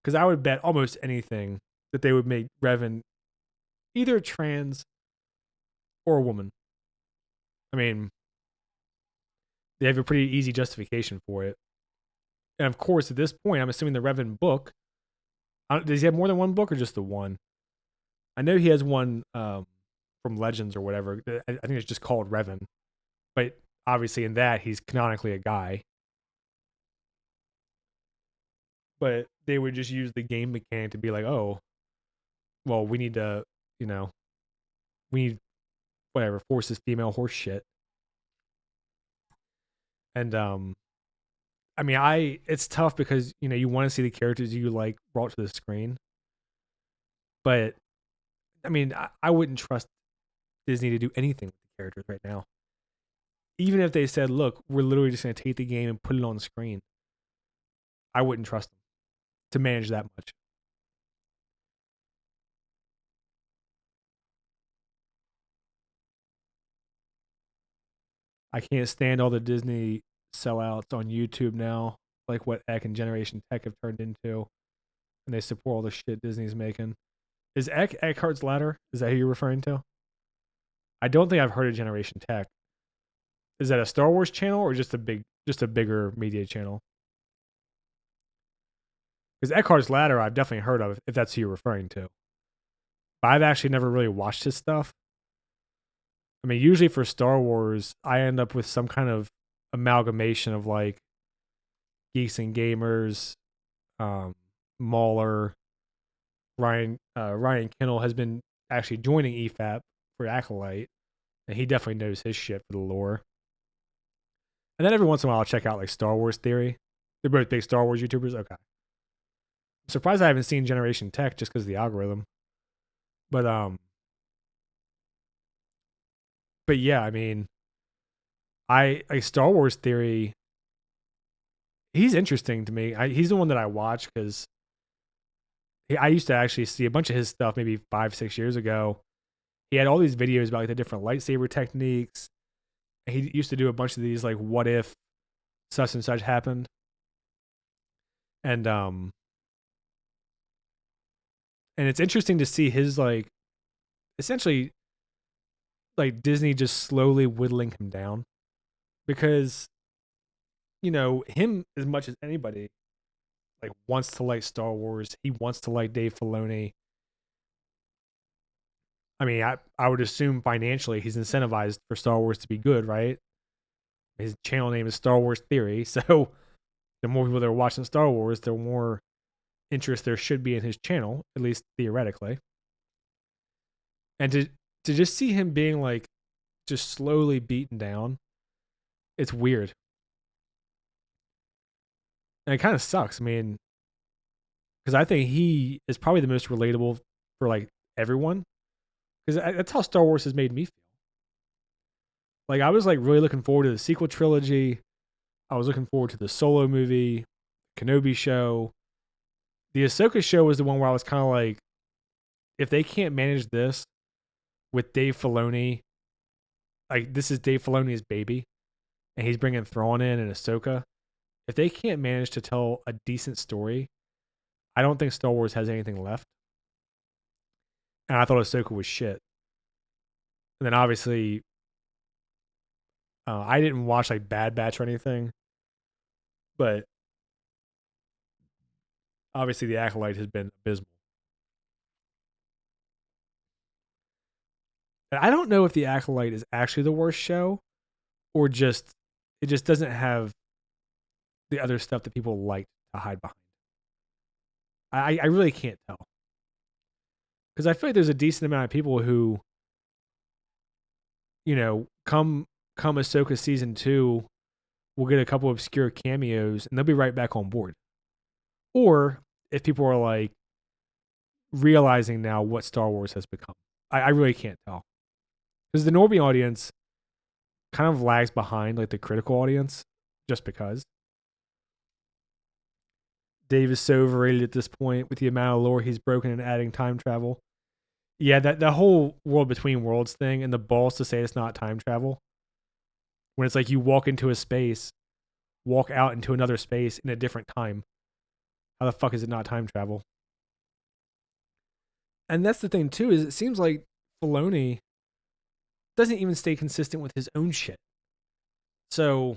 Because I would bet almost anything that they would make Revan either trans or a woman. I mean, they have a pretty easy justification for it. And of course, at this point, I'm assuming the Revan book. Does he have more than one book or just the one? I know he has one from Legends or whatever. I think it's just called Revan. But obviously, in that, he's canonically a guy. But they would just use the game mechanic to be like, oh, well, we need to, you know, we need whatever force this female horse shit. And I mean, it's tough because you want to see the characters you like brought to the screen, but I mean, I wouldn't trust Disney to do anything with the characters right now. Even if they said, "Look, we're literally just going to take the game and put it on the screen," I wouldn't trust them to manage that much. I can't stand all the Disney sellouts on YouTube now, like what Eck and Generation Tech have turned into, and they support all the shit Disney's making. Is Eckhart's Ladder? Is that who you're referring to? I don't think I've heard of Generation Tech. Is that a Star Wars channel or just a bigger media channel? Because Eckhart's Ladder, I've definitely heard of if that's who you're referring to. But I've actually never really watched his stuff. I mean, usually for Star Wars, I end up with some kind of amalgamation of like Geeks and Gamers, Mauler, Ryan Kennel has been actually joining EFAP for Acolyte, and he definitely knows his shit for the lore. And then every once in a while, I'll check out like Star Wars Theory. They're both big Star Wars YouTubers. Okay. I'm surprised I haven't seen Generation Tech just because of the algorithm. But but yeah, I mean, I like Star Wars Theory. He's interesting to me. He's the one that I watch because I used to actually see a bunch of his stuff maybe 5, 6 years ago. He had all these videos about like the different lightsaber techniques, He used to do a bunch of these like what if such and such happened, and it's interesting to see his like essentially like Disney just slowly whittling him down because him as much as anybody like wants to like Star Wars. He wants to like Dave Filoni. I mean, I would assume financially he's incentivized for Star Wars to be good, right? His channel name is Star Wars Theory, so the more people that are watching Star Wars, the more interest there should be in his channel, at least theoretically. And to just see him being like just slowly beaten down, it's weird. And it kind of sucks. I mean, because I think he is probably the most relatable for like everyone. Because that's how Star Wars has made me feel. Like I was like really looking forward to the sequel trilogy. I was looking forward to the Solo movie, Kenobi show. The Ahsoka show was the one where I was kind of like, if they can't manage this with Dave Filoni, like this is Dave Filoni's baby, and he's bringing Thrawn in and Ahsoka. If they can't manage to tell a decent story, I don't think Star Wars has anything left. And I thought Ahsoka was shit. And then obviously, I didn't watch like Bad Batch or anything, but obviously the Acolyte has been abysmal. And I don't know if the Acolyte is actually the worst show or just it just doesn't have the other stuff that people like to hide behind. I really can't tell because I feel like there's a decent amount of people who come Ahsoka season 2 will get a couple of obscure cameos and they'll be right back on board. Or if people are like realizing now what Star Wars has become, I really can't tell because the Normie audience kind of lags behind like the critical audience just because Dave is so overrated at this point with the amount of lore he's broken and adding time travel. Yeah, that whole world between worlds thing and the balls to say it's not time travel. When it's like you walk into a space, walk out into another space in a different time. How the fuck is it not time travel? And that's the thing too, is it seems like Filoni doesn't even stay consistent with his own shit. So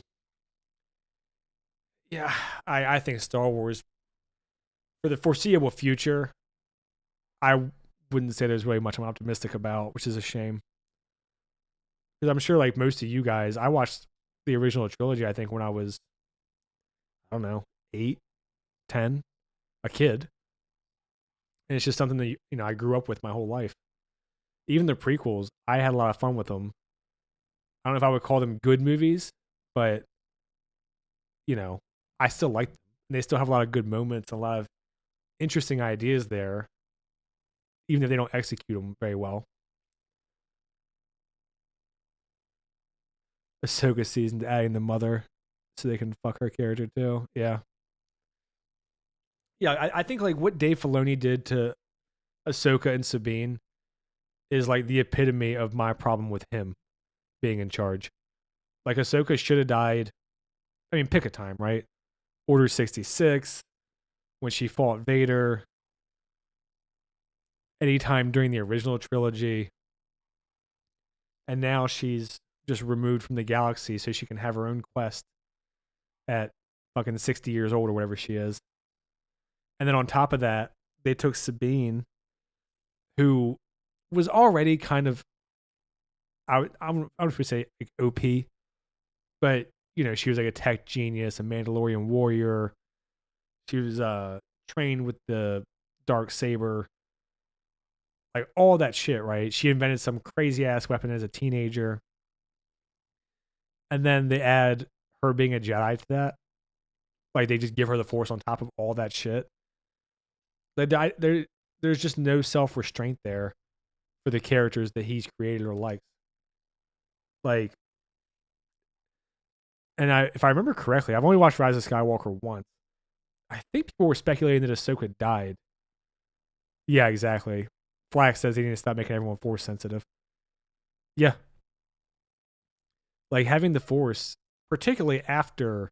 yeah, I think Star Wars for the foreseeable future, I wouldn't say there's really much I'm optimistic about, which is a shame. Because I'm sure like most of you guys, I watched the original trilogy, I think, when I was, I don't know, 8, 10, a kid. And it's just something that, I grew up with my whole life. Even the prequels, I had a lot of fun with them. I don't know if I would call them good movies, but, I still like them. And they still have a lot of good moments, a lot of interesting ideas there, even if they don't execute them very well. Ahsoka season adding the mother so they can fuck her character too. Yeah. Yeah, I think like what Dave Filoni did to Ahsoka and Sabine is like the epitome of my problem with him being in charge. Like Ahsoka should have died. I mean, pick a time, right? Order 66, when she fought Vader, anytime during the original trilogy. And now she's just removed from the galaxy so she can have her own quest at fucking 60 years old or whatever she is. And then on top of that, they took Sabine, who was already kind of, I would say like OP, but she was like a tech genius, a Mandalorian warrior. She was trained with the dark saber, like all that shit, right? She invented some crazy ass weapon as a teenager, and then they add her being a Jedi to that. Like they just give her the Force on top of all that shit. There's just no self restraint there for the characters that he's created or likes. Like, and if I remember correctly, I've only watched Rise of Skywalker once. I think people were speculating that Ahsoka died. Yeah, exactly. Flack says he needs to stop making everyone Force sensitive. Yeah. Like having the Force, particularly after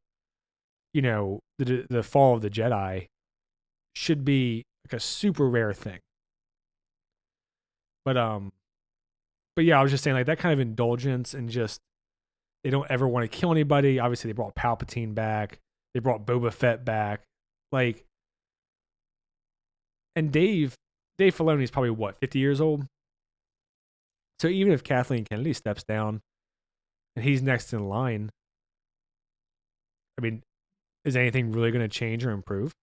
the fall of the Jedi, should be like a super rare thing. But but yeah, I was just saying like that kind of indulgence and just they don't ever want to kill anybody. Obviously, they brought Palpatine back. They brought Boba Fett back. Like, and Dave Filoni is probably what 50 years old. So even if Kathleen Kennedy steps down and he's next in line, I mean, is anything really going to change or improve?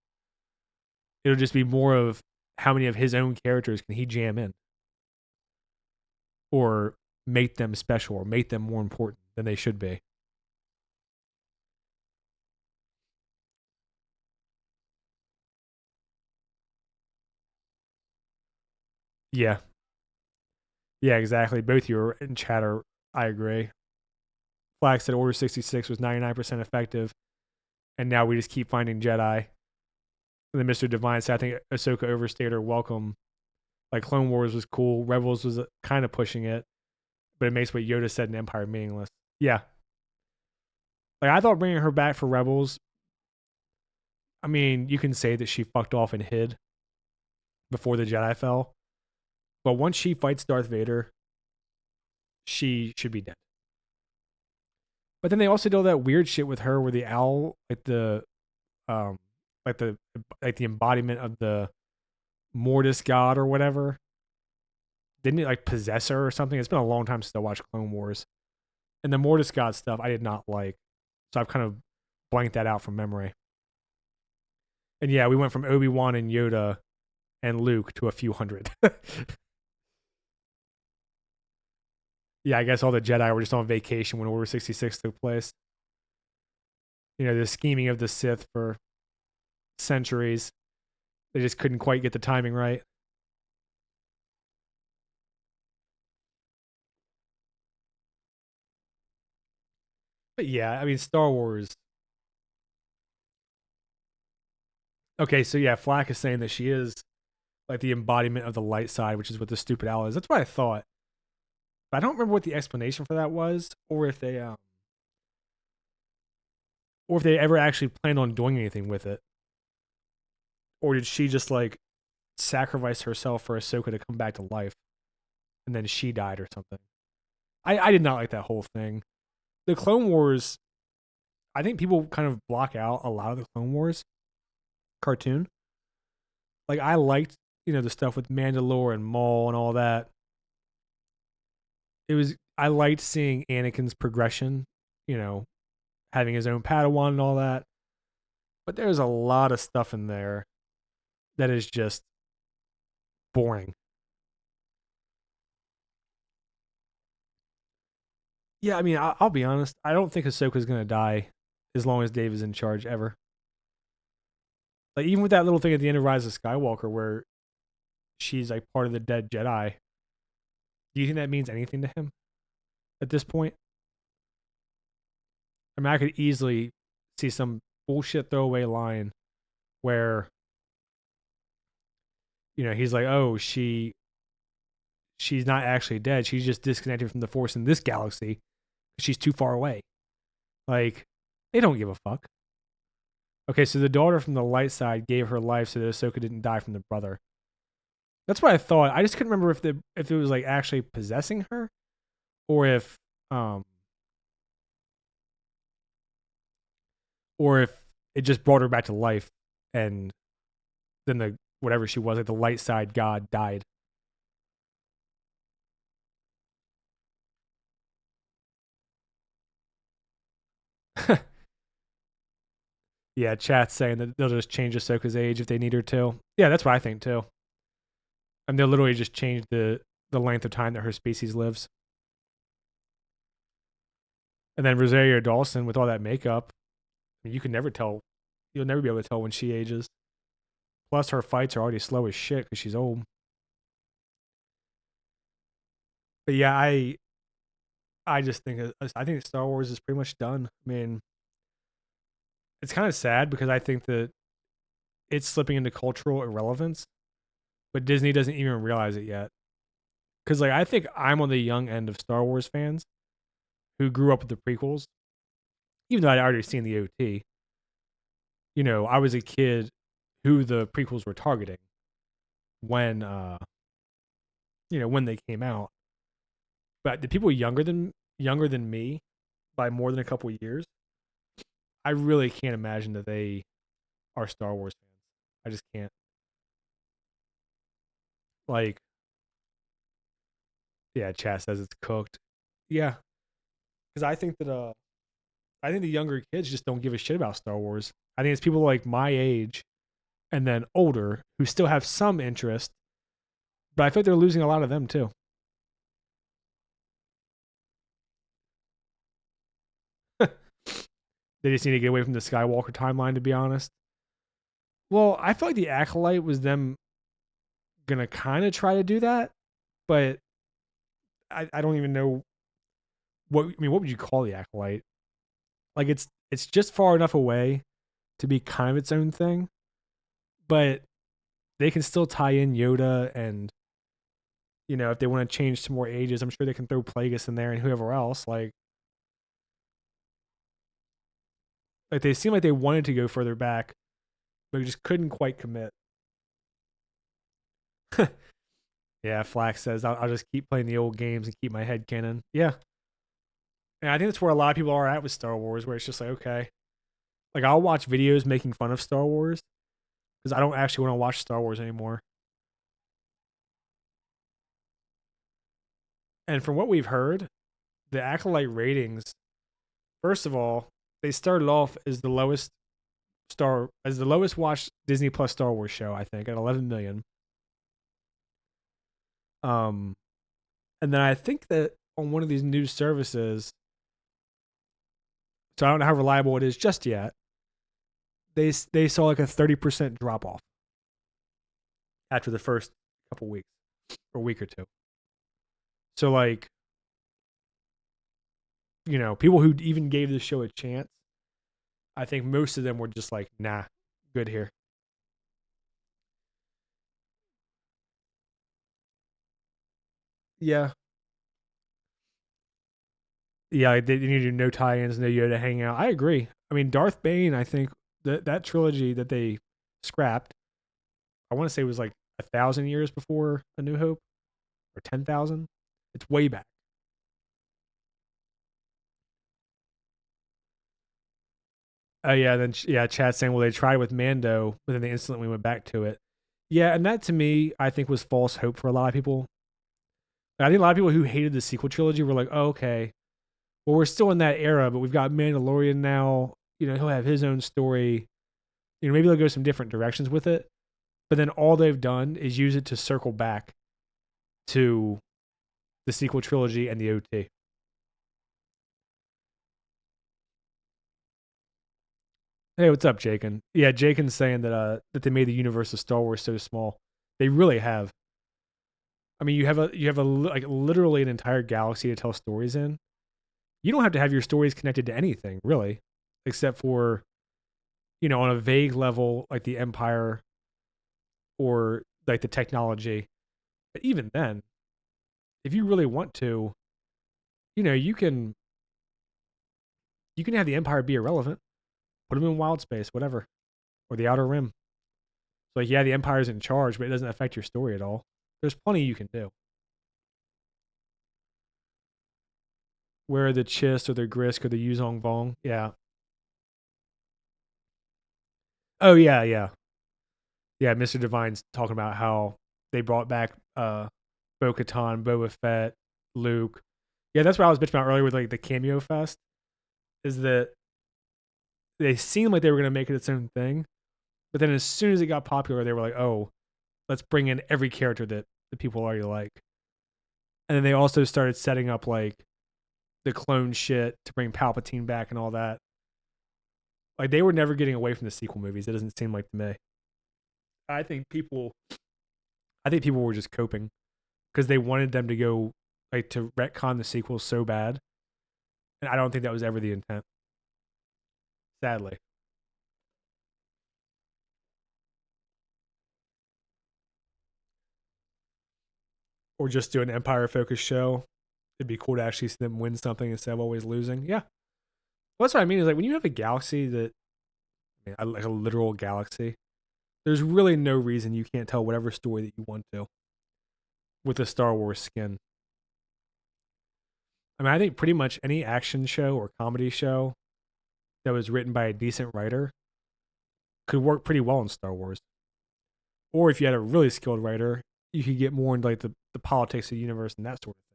It'll just be more of how many of his own characters can he jam in or make them special or make them more important than they should be. Yeah. Yeah, exactly. Both you in chatter. I agree. Flack said Order 66 was 99% effective, and now we just keep finding Jedi. And then Mr. Divine said, I think Ahsoka overstayed her welcome. Like Clone Wars was cool. Rebels was kind of pushing it, but it makes what Yoda said in Empire meaningless. Yeah. Like I thought bringing her back for Rebels, I mean, you can say that she fucked off and hid before the Jedi fell, but once she fights Darth Vader, she should be dead. But then they also did all that weird shit with her where the owl, um like the like the embodiment of the Mortis god or whatever. Didn't it like possess her or something? It's been a long time since I watched Clone Wars. And the Mortis god stuff I did not like. So I've kind of blanked that out from memory. And yeah, we went from Obi-Wan and Yoda and Luke to a few hundred. Yeah, I guess all the Jedi were just on vacation when Order 66 took place. The scheming of the Sith for centuries. They just couldn't quite get the timing right. But yeah, I mean, Star Wars. Okay, so yeah, Flack is saying that she is like the embodiment of the light side, which is what the stupid owl is. That's what I thought. But I don't remember what the explanation for that was, or if they ever actually planned on doing anything with it, or did she just like sacrifice herself for Ahsoka to come back to life, and then she died or something? I did not like that whole thing. The Clone Wars, I think people kind of block out a lot of the Clone Wars cartoon. Like I liked, the stuff with Mandalore and Maul and all that. I liked seeing Anakin's progression, you know, having his own Padawan and all that. But there's a lot of stuff in there that is just boring. Yeah, I mean, I'll be honest. I don't think Ahsoka's gonna die as long as Dave is in charge ever. Like even with that little thing at the end of Rise of Skywalker, where she's like part of the dead Jedi. Do you think that means anything to him at this point? I mean, I could easily see some bullshit throwaway line where he's like, "Oh, she's not actually dead. She's just disconnected from the Force in this galaxy. She's too far away." Like, they don't give a fuck. Okay, so the daughter from the light side gave her life so that Ahsoka didn't die from the brother. That's what I thought. I just couldn't remember if it was like actually possessing her, or um if it just brought her back to life, and then the whatever she was, like the light side god, died. Yeah, chat's saying that they'll just change Ahsoka's age if they need her to. Yeah, that's what I think too. And they'll literally just change the length of time that her species lives. And then Rosario Dawson with all that makeup, I mean, you can never tell. You'll never be able to tell when she ages. Plus, her fights are already slow as shit because she's old. But yeah, I just think I think Star Wars is pretty much done. I mean, it's kind of sad because I think that it's slipping into cultural irrelevance, but Disney doesn't even realize it yet. Because like I think I'm on the young end of Star Wars fans who grew up with the prequels, even though I'd already seen the OT, I was a kid who the prequels were targeting when when they came out. But the people younger than me by more than a couple years, I really can't imagine that they are Star Wars fans. I just can't. Like, yeah, chat says it's cooked. Yeah, because I think the younger kids just don't give a shit about Star Wars. I think it's people like my age and then older who still have some interest, but I feel like they're losing a lot of them too. They just need to get away from the Skywalker timeline, to be honest. Well, I feel like the Acolyte was them gonna kind of try to do that, but I don't even know what I mean. What would you call the Acolyte? Like it's just far enough away to be kind of its own thing, but they can still tie in Yoda and if they want to change to more ages, I'm sure they can throw Plagueis in there and whoever else. Like they seem like they wanted to go further back, but just couldn't quite commit. Yeah, Flax says I'll just keep playing the old games and keep my head canon. Yeah, and I think that's where a lot of people are at with Star Wars, where it's just like okay, like I'll watch videos making fun of Star Wars because I don't actually want to watch Star Wars anymore. And from what we've heard, the Acolyte ratings, first of all, they started off as the lowest watched Disney Plus Star Wars show, I think, at 11 million. Um, and then I think that on one of these news services, so I don't know how reliable it is just yet. They saw like a 30% drop off after the first couple weeks or week or two. So like, people who even gave the show a chance, I think most of them were just like, nah, good here. Yeah. Yeah, they needed no tie-ins, no Yoda hanging out. I agree. I mean, Darth Bane, I think that trilogy that they scrapped, I want to say it was like 1,000 years before A New Hope or 10,000. It's way back. Oh yeah, then yeah, chat saying, well, they tried with Mando, but then they instantly went back to it. Yeah, and that to me, I think was false hope for a lot of people. I think a lot of people who hated the sequel trilogy were like, oh, okay, well, we're still in that era, but we've got Mandalorian now. He'll have his own story. Maybe they'll go some different directions with it. But then all they've done is use it to circle back to the sequel trilogy and the OT. Hey, what's up, Jakin? Yeah, Jakin's saying that they made the universe of Star Wars so small. They really have. I mean, you have a like literally an entire galaxy to tell stories in. You don't have to have your stories connected to anything really, except for on a vague level like the Empire or like the technology. But even then, if you really want to, you can have the Empire be irrelevant. Put them in wild space, whatever, or the Outer Rim. So like, yeah, the Empire's in charge, but it doesn't affect your story at all. There's plenty you can do. Where are the Chiss or the Grisk or the Yuzong Vong? Yeah. Oh yeah, yeah, yeah. Mr. Divine's talking about how they brought back Bo Katan, Boba Fett, Luke. Yeah, that's what I was bitching about earlier with like the cameo fest. Is that they seemed like they were gonna make it its own thing, but then as soon as it got popular, they were like, oh, let's bring in every character that the people already like. And then they also started setting up like the clone shit to bring Palpatine back and all that. Like they were never getting away from the sequel movies. It doesn't seem like to me. I think people, I think people were just coping because they wanted them to go like to retcon the sequels so bad, and I don't think that was ever the intent. Sadly, or just do an Empire focused show. It'd be cool to actually see them win something instead of always losing. Yeah. Well, that's what I mean. Is like when you have a galaxy that, like a literal galaxy, there's really no reason you can't tell whatever story that you want to with a Star Wars skin. I mean, I think pretty much any action show or comedy show that was written by a decent writer could work pretty well in Star Wars. Or if you had a really skilled writer, you could get more into like the politics of the universe and that sort of thing.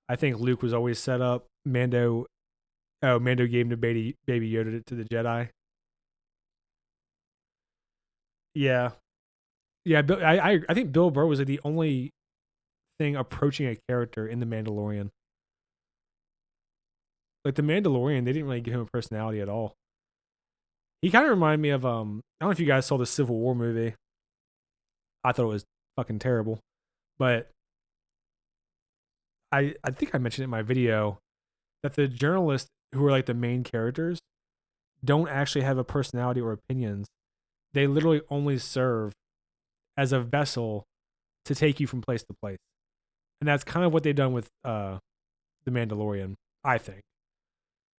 I think Luke was always set up. Mando gave him to baby Yoda to the Jedi. Yeah, yeah. I think Bill Burr was like the only thing approaching a character in the Mandalorian. Like the Mandalorian, they didn't really give him a personality at all. He kind of reminded me of I don't know if you guys saw the Civil War movie. I thought it was fucking terrible, but I think I mentioned it in my video that the journalists who are like the main characters don't actually have a personality or opinions. They literally only serve as a vessel to take you from place to place. And that's kind of what they've done with the Mandalorian, I think.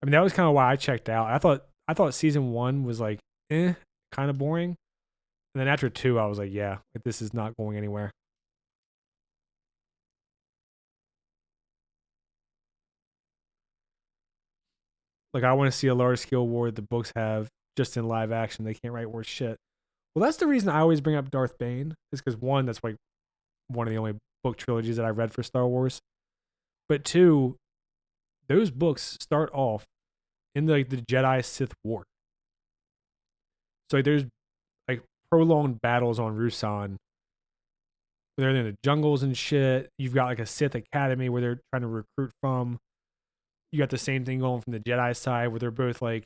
I mean, that was kind of why I checked out. I thought season 1 was like kind of boring. And then after 2, I was like, yeah, like, this is not going anywhere. Like I want to see a large scale war that the books have just in live action. They can't write worth shit. Well, that's the reason I always bring up Darth Bane, is because one, that's like one of the only book trilogies that I read for Star Wars. But two, those books start off in like the Jedi Sith War. So like, there's like prolonged battles on Rusan. They're in the jungles and shit. You've got like a Sith Academy where they're trying to recruit from. You got the same thing going from the Jedi side where they're both like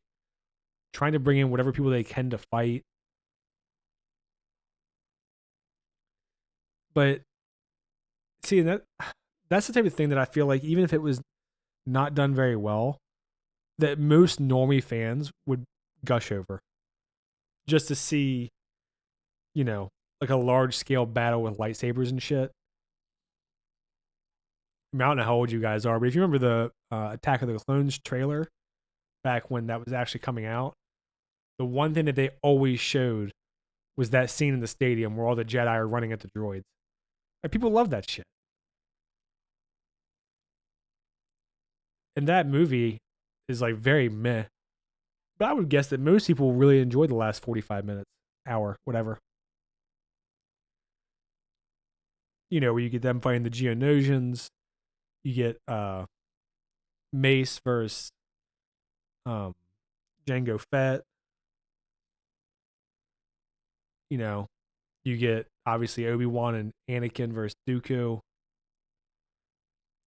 trying to bring in whatever people they can to fight. But see, that's the type of thing that I feel like even if it was not done very well, that most normie fans would gush over just to see, like a large scale battle with lightsabers and shit. I mean, I don't know how old you guys are, but if you remember the Attack of the Clones trailer back when that was actually coming out, the one thing that they always showed was that scene in the stadium where all the Jedi are running at the droids. Like, people love that shit. And that movie is like very meh. But I would guess that most people really enjoy the last 45 minutes, hour, whatever. Where you get them fighting the Geonosians, you get Mace versus um, Jango Fett. You know, you get obviously Obi-Wan and Anakin versus Dooku.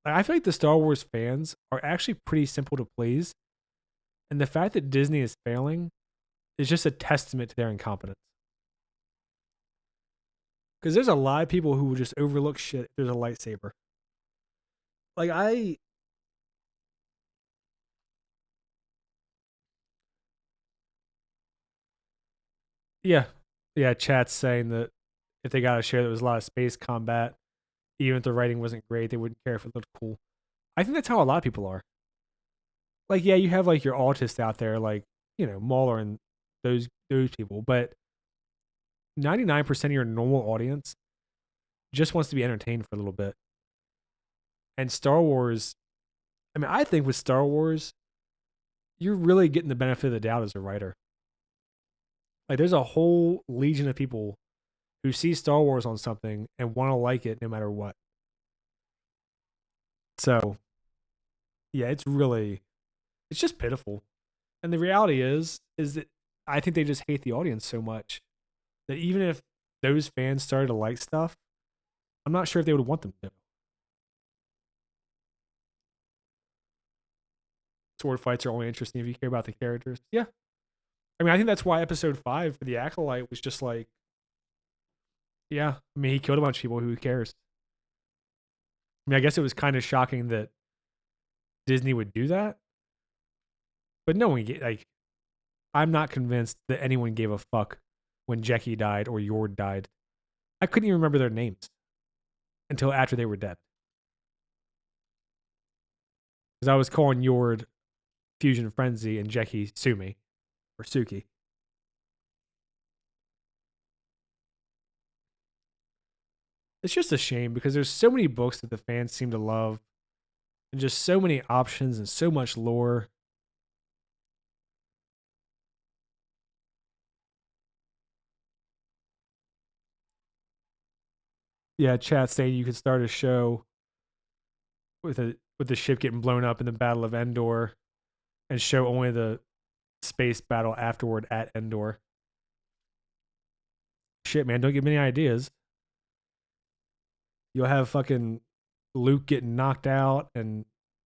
I feel like the Star Wars fans are actually pretty simple to please, and the fact that Disney is failing is just a testament to their incompetence. Because there's a lot of people who will just overlook shit if there's a lightsaber. Like yeah, yeah. Chat's saying that if they got a show that was a lot of space combat, even if the writing wasn't great, they wouldn't care if it looked cool. I think that's how a lot of people are. Like, yeah, you have like your autists out there, like Mauler and those people, but 99% of your normal audience just wants to be entertained for a little bit. And Star Wars, I mean, I think with Star Wars, you're really getting the benefit of the doubt as a writer. Like, there's a whole legion of people who see Star Wars on something and want to like it no matter what. So, yeah, it's just pitiful. And the reality is that I think they just hate the audience so much that even if those fans started to like stuff, I'm not sure if they would want them to. Sword fights are only interesting if you care about the characters. Yeah. I mean, I think that's why episode 5 for the Acolyte was just like, yeah. I mean, he killed a bunch of people. Who cares? I mean, I guess it was kind of shocking that Disney would do that, but no one like. I'm not convinced that anyone gave a fuck when Jackie died or Yord died. I couldn't even remember their names until after they were dead. Because I was calling Yord Fusion Frenzy and Jeki Sumi or Suki. It's just a shame because there's so many books that the fans seem to love and just so many options and so much lore. Yeah, chat saying you could start a show with the ship getting blown up in the Battle of Endor and show only the space battle afterward at Endor. Shit, man, don't give me any ideas. You'll have fucking Luke getting knocked out and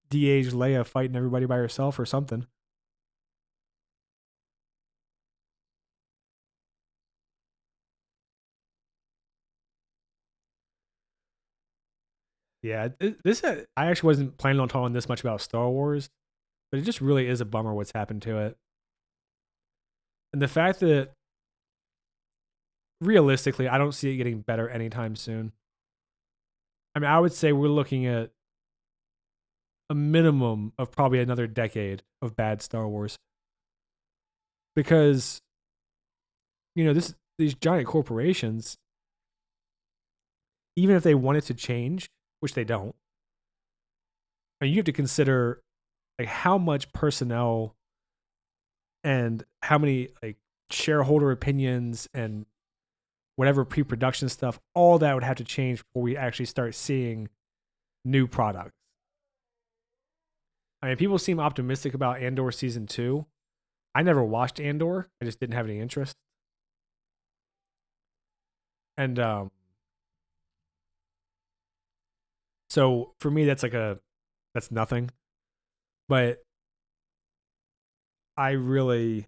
de-aged Leia fighting everybody by herself or something. Yeah, this I actually wasn't planning on talking this much about Star Wars, but it just really is a bummer what's happened to it. And the fact that realistically, I don't see it getting better anytime soon. I mean, I would say we're looking at a minimum of probably another decade of bad Star Wars because these giant corporations, even if they wanted to change, which they don't, I mean, you have to consider like how much personnel and how many like shareholder opinions and whatever pre-production stuff, all that would have to change before we actually start seeing new products. I mean, people seem optimistic about Andor season 2. I never watched Andor. I just didn't have any interest. And so for me that's nothing. But I really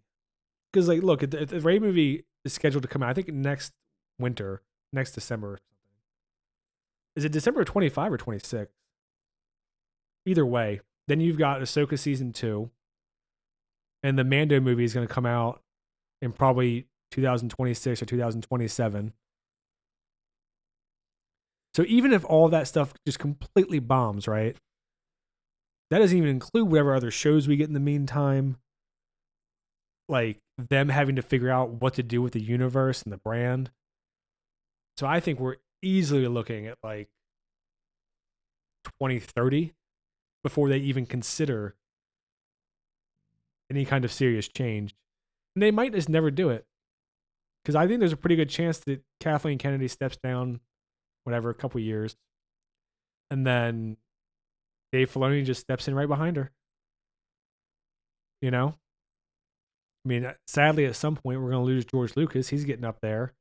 cuz like look, the Ray movie is scheduled to come out I think next winter, next December. Is it December 25 or 26? Either way, then you've got Ahsoka season 2 and the Mando movie is going to come out in probably 2026 or 2027. So even if all that stuff just completely bombs, right? That doesn't even include whatever other shows we get in the meantime, like them having to figure out what to do with the universe and the brand. So I think we're easily looking at like 2030 before they even consider any kind of serious change. And they might just never do it. Because I think there's a pretty good chance that Kathleen Kennedy steps down, whatever, a couple years. And then Dave Filoni just steps in right behind her. You know? I mean, sadly, at some point, we're going to lose George Lucas. He's getting up there.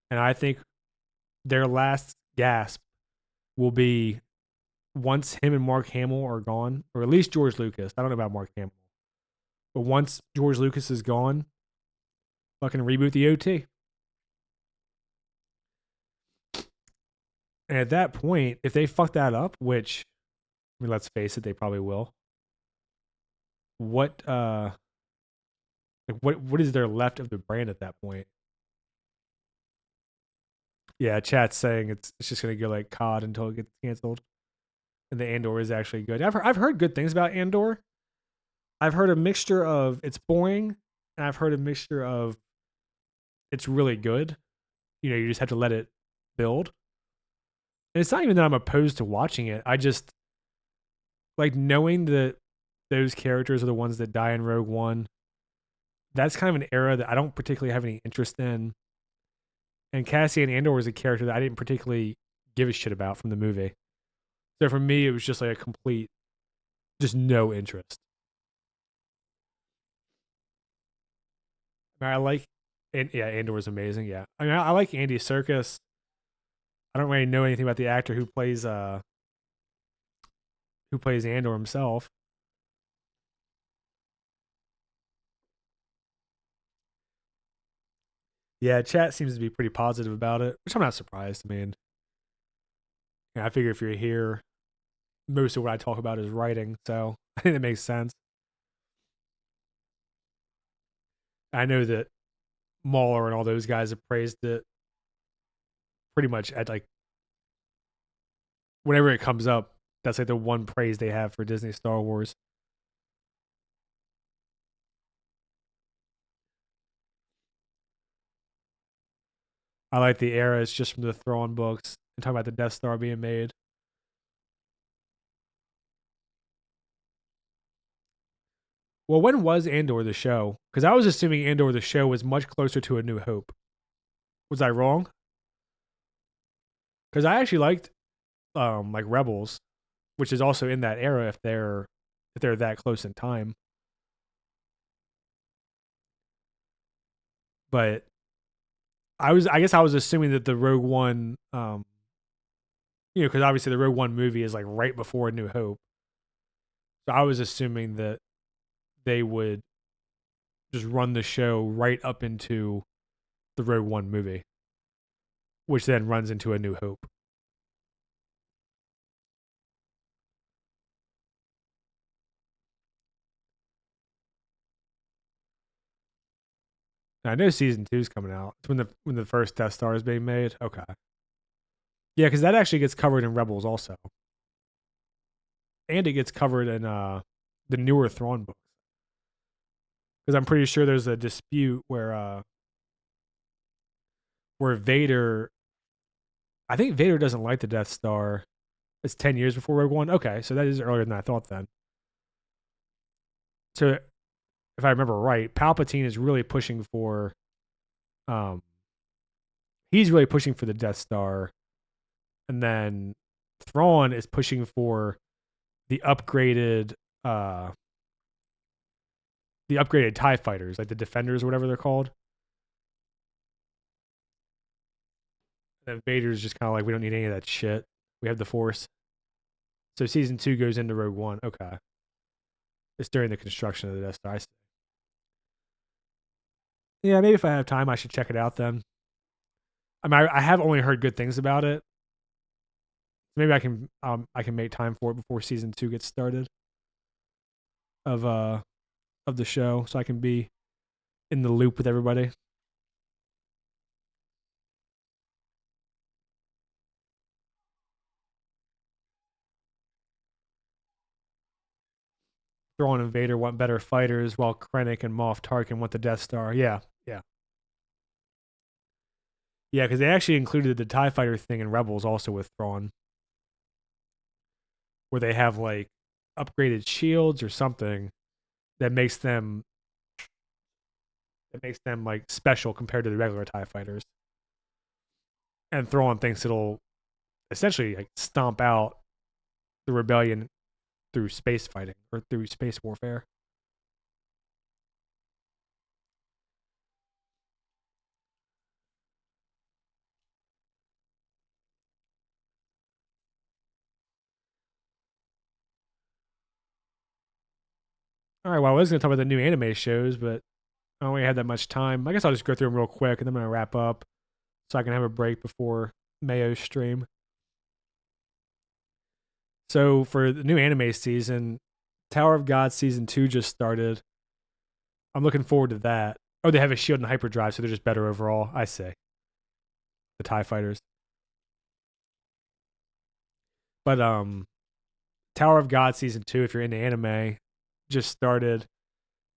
And I think their last gasp will be once him and Mark Hamill are gone, or at least George Lucas. I don't know about Mark Hamill. But once George Lucas is gone, fucking reboot the OT. And at that point, if they fuck that up, which I mean, let's face it, they probably will. What like what is there left of the brand at that point? Yeah, chat's saying it's just gonna go like COD until it gets canceled. And the Andor is actually good. I've heard good things about Andor. I've heard a mixture of it's boring, and I've heard a mixture of it's really good. You know, you just have to let it build. And it's not even that I'm opposed to watching it. I just like knowing that those characters are the ones that die in Rogue One. That's kind of an era that I don't particularly have any interest in. And Cassian Andor was a character that I didn't particularly give a shit about from the movie. So for me, it was just like a complete, just no interest. I mean, I like, and yeah, Andor was amazing. Yeah, I mean, I like Andy Serkis. I don't really know anything about the actor who plays Andor himself. Yeah, chat seems to be pretty positive about it, which I'm not surprised. I mean, yeah, I figure if you're here, most of what I talk about is writing, so I think it makes sense. I know that Mauler and all those guys have praised it. pretty much at like whenever it comes up, that's like the one praise they have for Disney Star Wars. I like the era. It's just from the Thrawn books and talking about the Death Star being made. Well, when was Andor the show? Because I was assuming Andor the show was much closer to A New Hope. Was I wrong? Because I actually liked like Rebels, which is also in that era if they're that close in time. But I guess I was assuming that the Rogue One because obviously the Rogue One movie is like right before A New Hope. So I was assuming that they would just run the show right up into the Rogue One movie, which then runs into A New Hope. And I know season 2 is coming out. It's when the first Death Star is being made. Okay. Yeah, because that actually gets covered in Rebels also, and it gets covered in the newer Thrawn books. Because I'm pretty sure there's a dispute where Vader, I think Vader doesn't like the Death Star. It's 10 years before Rogue One. Okay, so that is earlier than I thought then. So if I remember right, Palpatine is really pushing for, um, he's really pushing for the Death Star, and then Thrawn is pushing for the upgraded, uh, the upgraded Tie fighters, like the Defenders or whatever they're called. And Vader's just kind of like, we don't need any of that shit. We have the Force. So season 2 goes into Rogue One. Okay, it's during the construction of the Death Star. Yeah, maybe if I have time, I should check it out then. I mean, I have only heard good things about it. Maybe I can make time for it before season 2 gets started of uh of the show, so I can be in the loop with everybody. Thrawn and Vader want better fighters, while Krennic and Moff Tarkin want the Death Star. Yeah, yeah, yeah. Because they actually included the Tie Fighter thing in Rebels also with Thrawn, where they have like upgraded shields or something that makes them like special compared to the regular Tie Fighters. And Thrawn thinks it'll essentially like stomp out the rebellion through space fighting or through space warfare. All right, well, I was going to talk about the new anime shows, but I don't really have that much time. I guess I'll just go through them real quick and then I'm going to wrap up so I can have a break before Mayo's stream. So for the new anime season, Tower of God season 2 just started. I'm looking forward to that. Oh, they have a shield and hyperdrive, so they're just better overall, I say. The TIE fighters. But Tower of God season 2, if you're into anime, just started,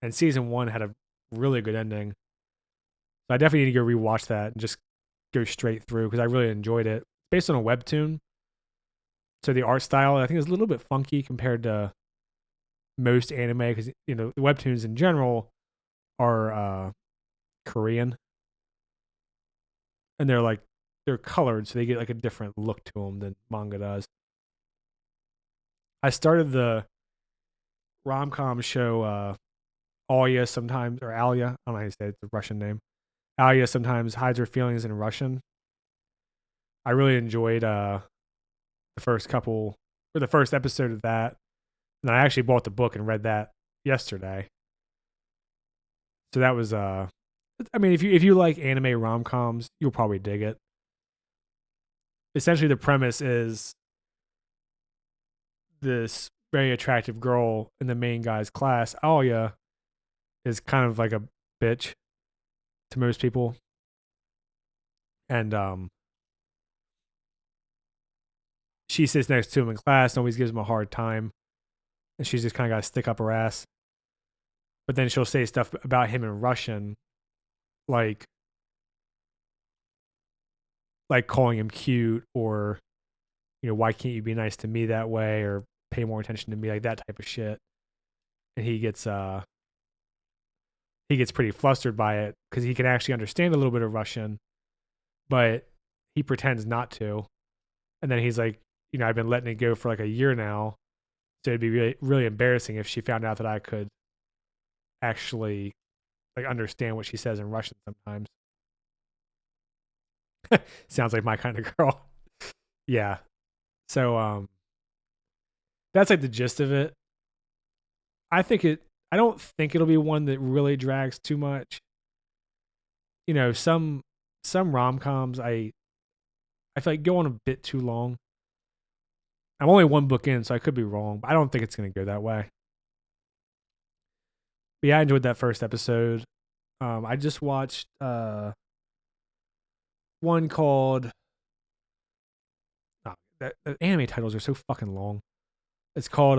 and season 1 had a really good ending. So I definitely need to go rewatch that and just go straight through because I really enjoyed it. It's based on a webtoon, so the art style I think is a little bit funky compared to most anime because the webtoons in general are Korean, and they're colored, so they get like a different look to them than manga does. I started the rom com show Alya sometimes, or Alya. I don't know how you say it, it's a Russian name. Alya sometimes hides her feelings in Russian. I really enjoyed the first episode of that. And I actually bought the book and read that yesterday. So that was I mean if you like anime rom coms, you'll probably dig it. Essentially the premise is this very attractive girl in the main guy's class, Alya, is kind of like a bitch to most people. And she sits next to him in class and always gives him a hard time, and she's just kind of got to stick up her ass. But then she'll say stuff about him in Russian, like calling him cute, or why can't you be nice to me that way, or pay more attention to me, like that type of shit. And he gets pretty flustered by it because he can actually understand a little bit of Russian, but he pretends not to. And then he's like, I've been letting it go for like a year now, so it'd be really, really embarrassing if she found out that I could actually like understand what she says in Russian sometimes. Sounds like my kind of girl. Yeah. So that's like the gist of it. I don't think it'll be one that really drags too much. Some rom-coms I feel like go on a bit too long. I'm only one book in, so I could be wrong, but I don't think it's going to go that way. But yeah, I enjoyed that first episode. I just watched one called the anime titles are so fucking long. It's called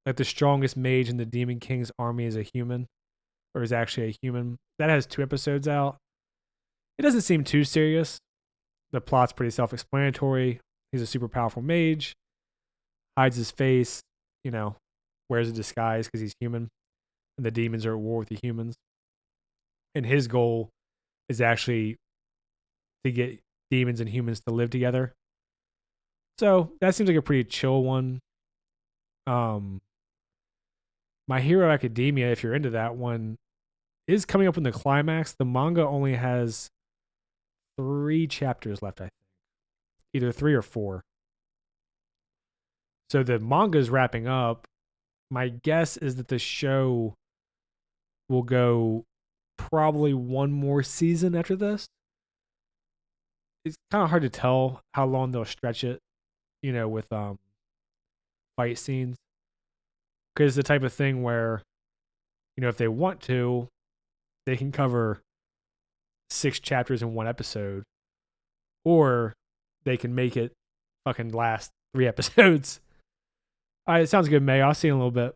like the strongest mage in the Demon King's army is a human, or is actually a human. That has 2 episodes out. It doesn't seem too serious. The plot's pretty self-explanatory. He's a super powerful mage, hides his face, wears a disguise because he's human, and the demons are at war with the humans. And his goal is actually to get demons and humans to live together. So that seems like a pretty chill one. My Hero Academia, if you're into that one, is coming up in the climax. The manga only has 3 chapters left, I think. Either 3 or 4. So the manga is wrapping up. My guess is that the show will go probably one more season after this. It's kind of hard to tell how long they'll stretch it, with fight scenes. Because it's the type of thing where, if they want to, they can cover 6 chapters in one episode, or they can make it fucking last 3 episodes. All right, it sounds good, May. I'll see you in a little bit.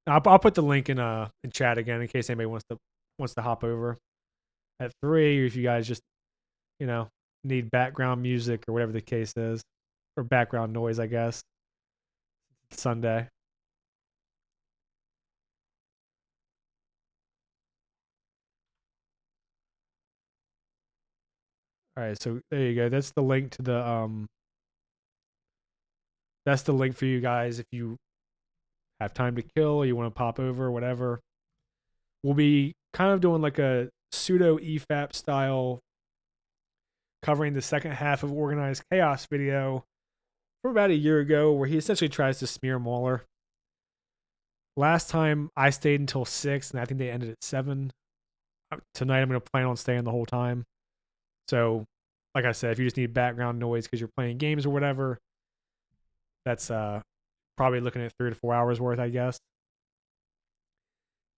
I'll put the link in chat again in case anybody wants to hop over at 3, or if you guys just need background music or whatever the case is, or background noise, I guess. It's Sunday. All right, so there you go. That's the link to the. That's the link for you guys if you have time to kill, or you want to pop over, or whatever. We'll be kind of doing like a pseudo EFAP style, covering the second half of Organized Chaos video from about a year ago, where he essentially tries to smear Mauler. Last time I stayed until 6, and I think they ended at 7. Tonight I'm going to plan on staying the whole time. So, like I said, if you just need background noise because you're playing games or whatever, that's probably looking at 3 to 4 hours worth, I guess.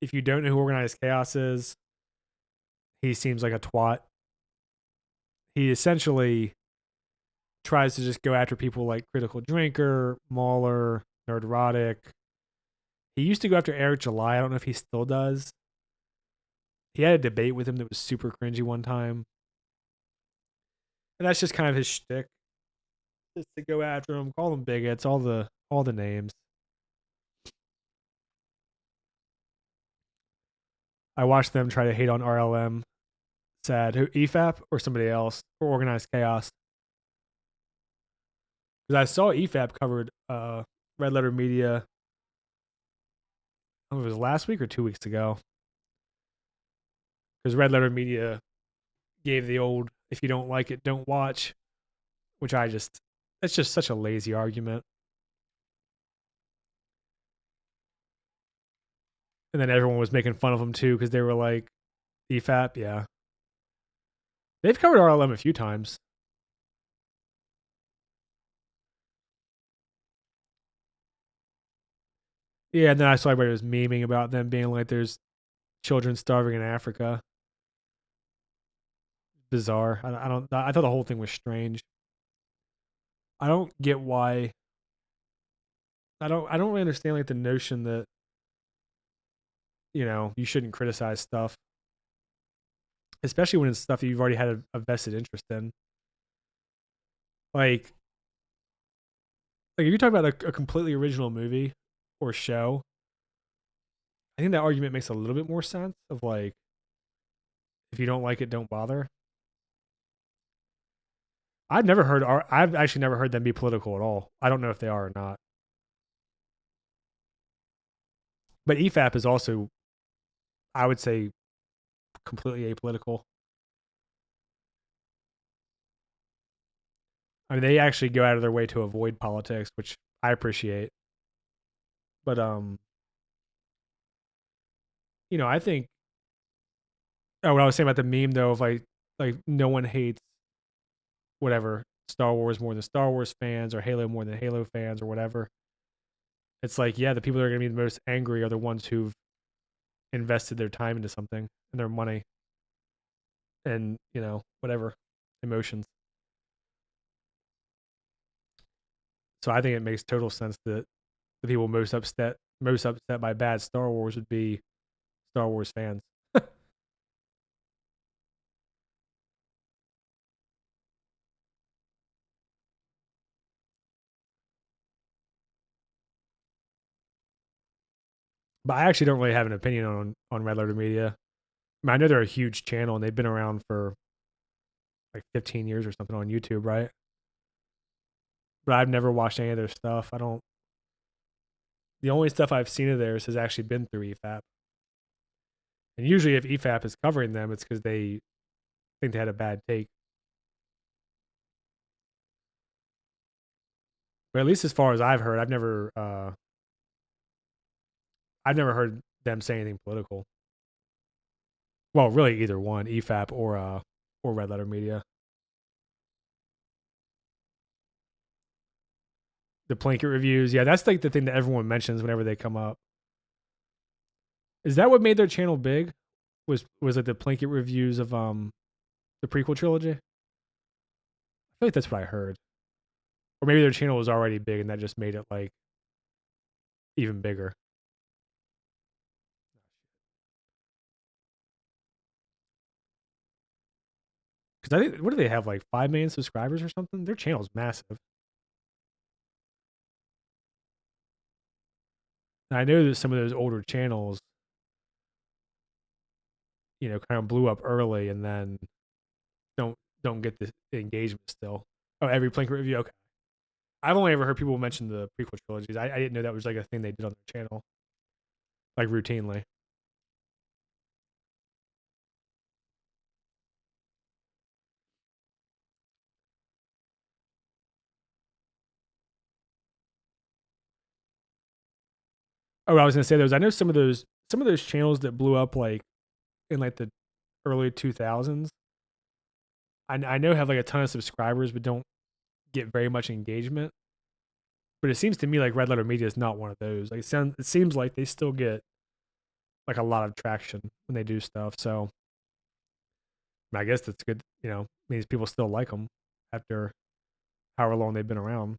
If you don't know who Organized Chaos is, he seems like a twat. He essentially tries to just go after people like Critical Drinker, Mauler, Nerdrotic. He used to go after Eric July. I don't know if he still does. He had a debate with him that was super cringy one time. And that's just kind of his shtick. Just to go after him, call them bigots, all the names. I watched them try to hate on RLM. Sad. Who, EFAP or somebody else? Or Organized Chaos? Because I saw EFAP covered Red Letter Media. I don't know if it was last week or 2 weeks ago. Because Red Letter Media gave the old, if you don't like it, don't watch. Which that's just such a lazy argument. And then everyone was making fun of them too because they were like, EFAP, yeah. They've covered RLM a few times. Yeah, and then I saw everybody was memeing about them being like, there's children starving in Africa. Bizarre. I thought the whole thing was strange. I don't get why. I don't really understand like the notion that you shouldn't criticize stuff, especially when it's stuff that you've already had a vested interest in. Like if you're talking about a completely original movie or show, I think that argument makes a little bit more sense. Of like, if you don't like it, don't bother. I've actually never heard them be political at all. I don't know if they are or not. But EFAP is also, I would say, completely apolitical. I mean, they actually go out of their way to avoid politics, which I appreciate. But I think. Oh, what I was saying about the meme though, of like no one hates whatever Star Wars more than Star Wars fans, or Halo more than Halo fans, or whatever. It's like, yeah, the people that are going to be the most angry are the ones who've invested their time into something and their money and whatever emotions. So I think it makes total sense that the people most upset by bad Star Wars would be Star Wars fans. But I actually don't really have an opinion on Red Letter Media. I mean, I know they're a huge channel and they've been around for like 15 years or something on YouTube, right? But I've never watched any of their stuff. I don't. The only stuff I've seen of theirs has actually been through EFAP. And usually, if EFAP is covering them, it's because they think they had a bad take. But at least as far as I've heard, I've never heard them say anything political. Well, really, either one, EFAP or Red Letter Media. The Plinkett reviews, yeah, that's like the thing that everyone mentions whenever they come up. Is that what made their channel big? Was it the Plinkett reviews of the prequel trilogy? I feel like that's what I heard. Or maybe their channel was already big and that just made it like even bigger. Because I think, what do they have, like 5 million subscribers or something? Their channel's massive. And I know that some of those older channels, kind of blew up early and then don't don't get the engagement still. Oh, every Plinkett review. Okay, I've only ever heard people mention the prequel trilogies. I didn't know that was like a thing they did on their channel, like routinely. Oh, I was gonna say those. I know some of those channels that blew up like in like the early 2000s. I know have like a ton of subscribers, but don't get very much engagement. But it seems to me like Red Letter Media is not one of those. Like it seems like they still get like a lot of traction when they do stuff. So I guess that's good. Means people still like them after however long they've been around.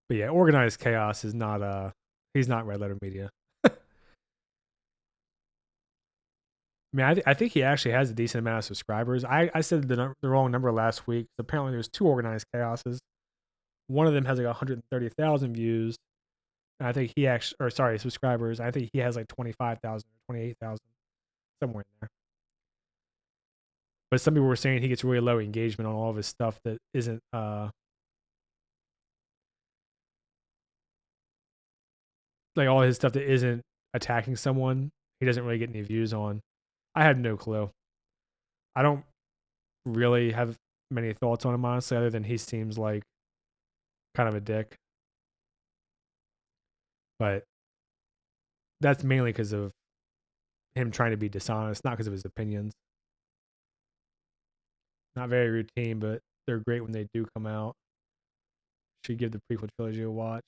But yeah, organized chaos is not he's not Red Letter Media. I mean, I think he actually has a decent amount of subscribers. I said the wrong number last week. Apparently, there's two organized chaoses. One of them has like 130,000 views, and I think he actually, or sorry, subscribers. I think he has like 25,000 or 28,000, somewhere in there. But some people were saying he gets really low engagement on all of his stuff that isn't like all his stuff that isn't attacking someone. He doesn't really get any views on. I have no clue. I don't really have many thoughts on him honestly, other than he seems like kind of a dick. But that's mainly because of him trying to be dishonest, not because of his opinions. Not very routine, but they're great when they do come out. Should give the prequel trilogy a watch.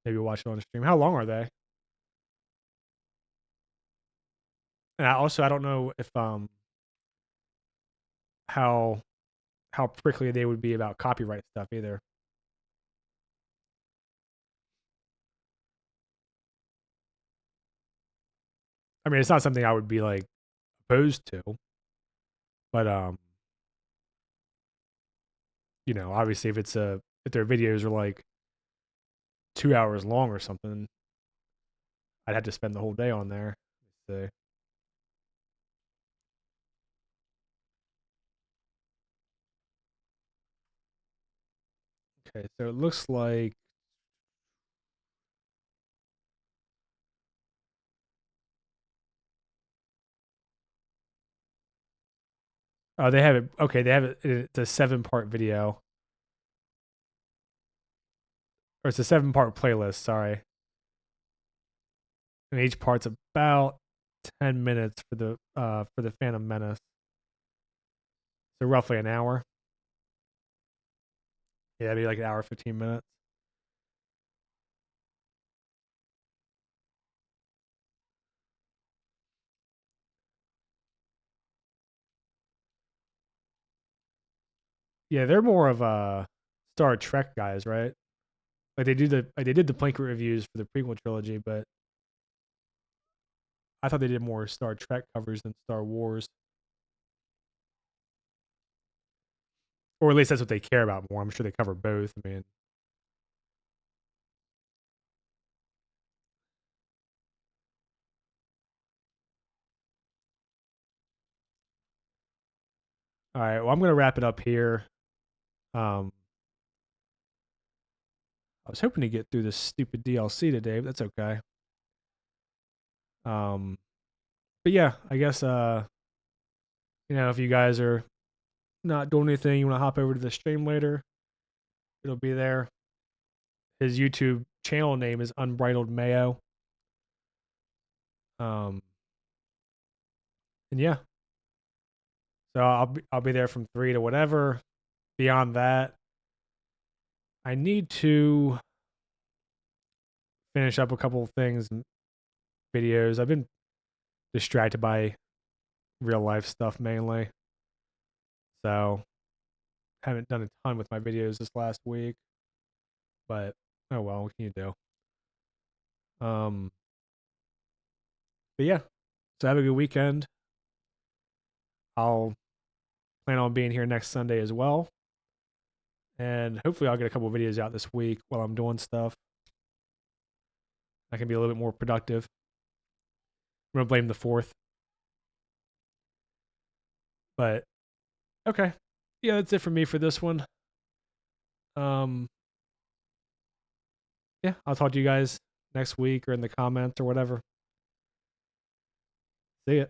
Maybe watch it on stream. How long are they? And I don't know if how prickly they would be about copyright stuff either. I mean, it's not something I would be like opposed to, but obviously if their videos are like 2 hours long or something, I'd have to spend the whole day on there. So, okay, so it looks like they have it. Okay, they have it. It's a 7-part video, or it's a 7-part playlist. Sorry, and each part's about 10 minutes for the Phantom Menace. So roughly an hour. Yeah, it'd be like an hour 15 minutes. Yeah, they're more of Star Trek guys, right? Like they did the Plinkett reviews for the prequel trilogy, but I thought they did more Star Trek covers than Star Wars, or at least that's what they care about more. I'm sure they cover both. I mean, all right. Well, I'm gonna wrap it up here. Um, I was hoping to get through this stupid DLC today, but that's okay. Um, but yeah, I guess if you guys are not doing anything, you want to hop over to the stream later, it'll be there. His YouTube channel name is Unbridled Mayo. Um, and yeah, so I'll be there from 3 to whatever. Beyond that, I need to finish up a couple of things and videos. I've been distracted by real life stuff mainly, so haven't done a ton with my videos this last week. But oh well, what can you do? But yeah, so have a good weekend. I'll plan on being here next Sunday as well, and hopefully I'll get a couple of videos out this week while I'm doing stuff. I can be a little bit more productive. I'm gonna blame the fourth, but okay, yeah, that's it for me for this one. Um, yeah, I'll talk to you guys next week or in the comments or whatever. See ya.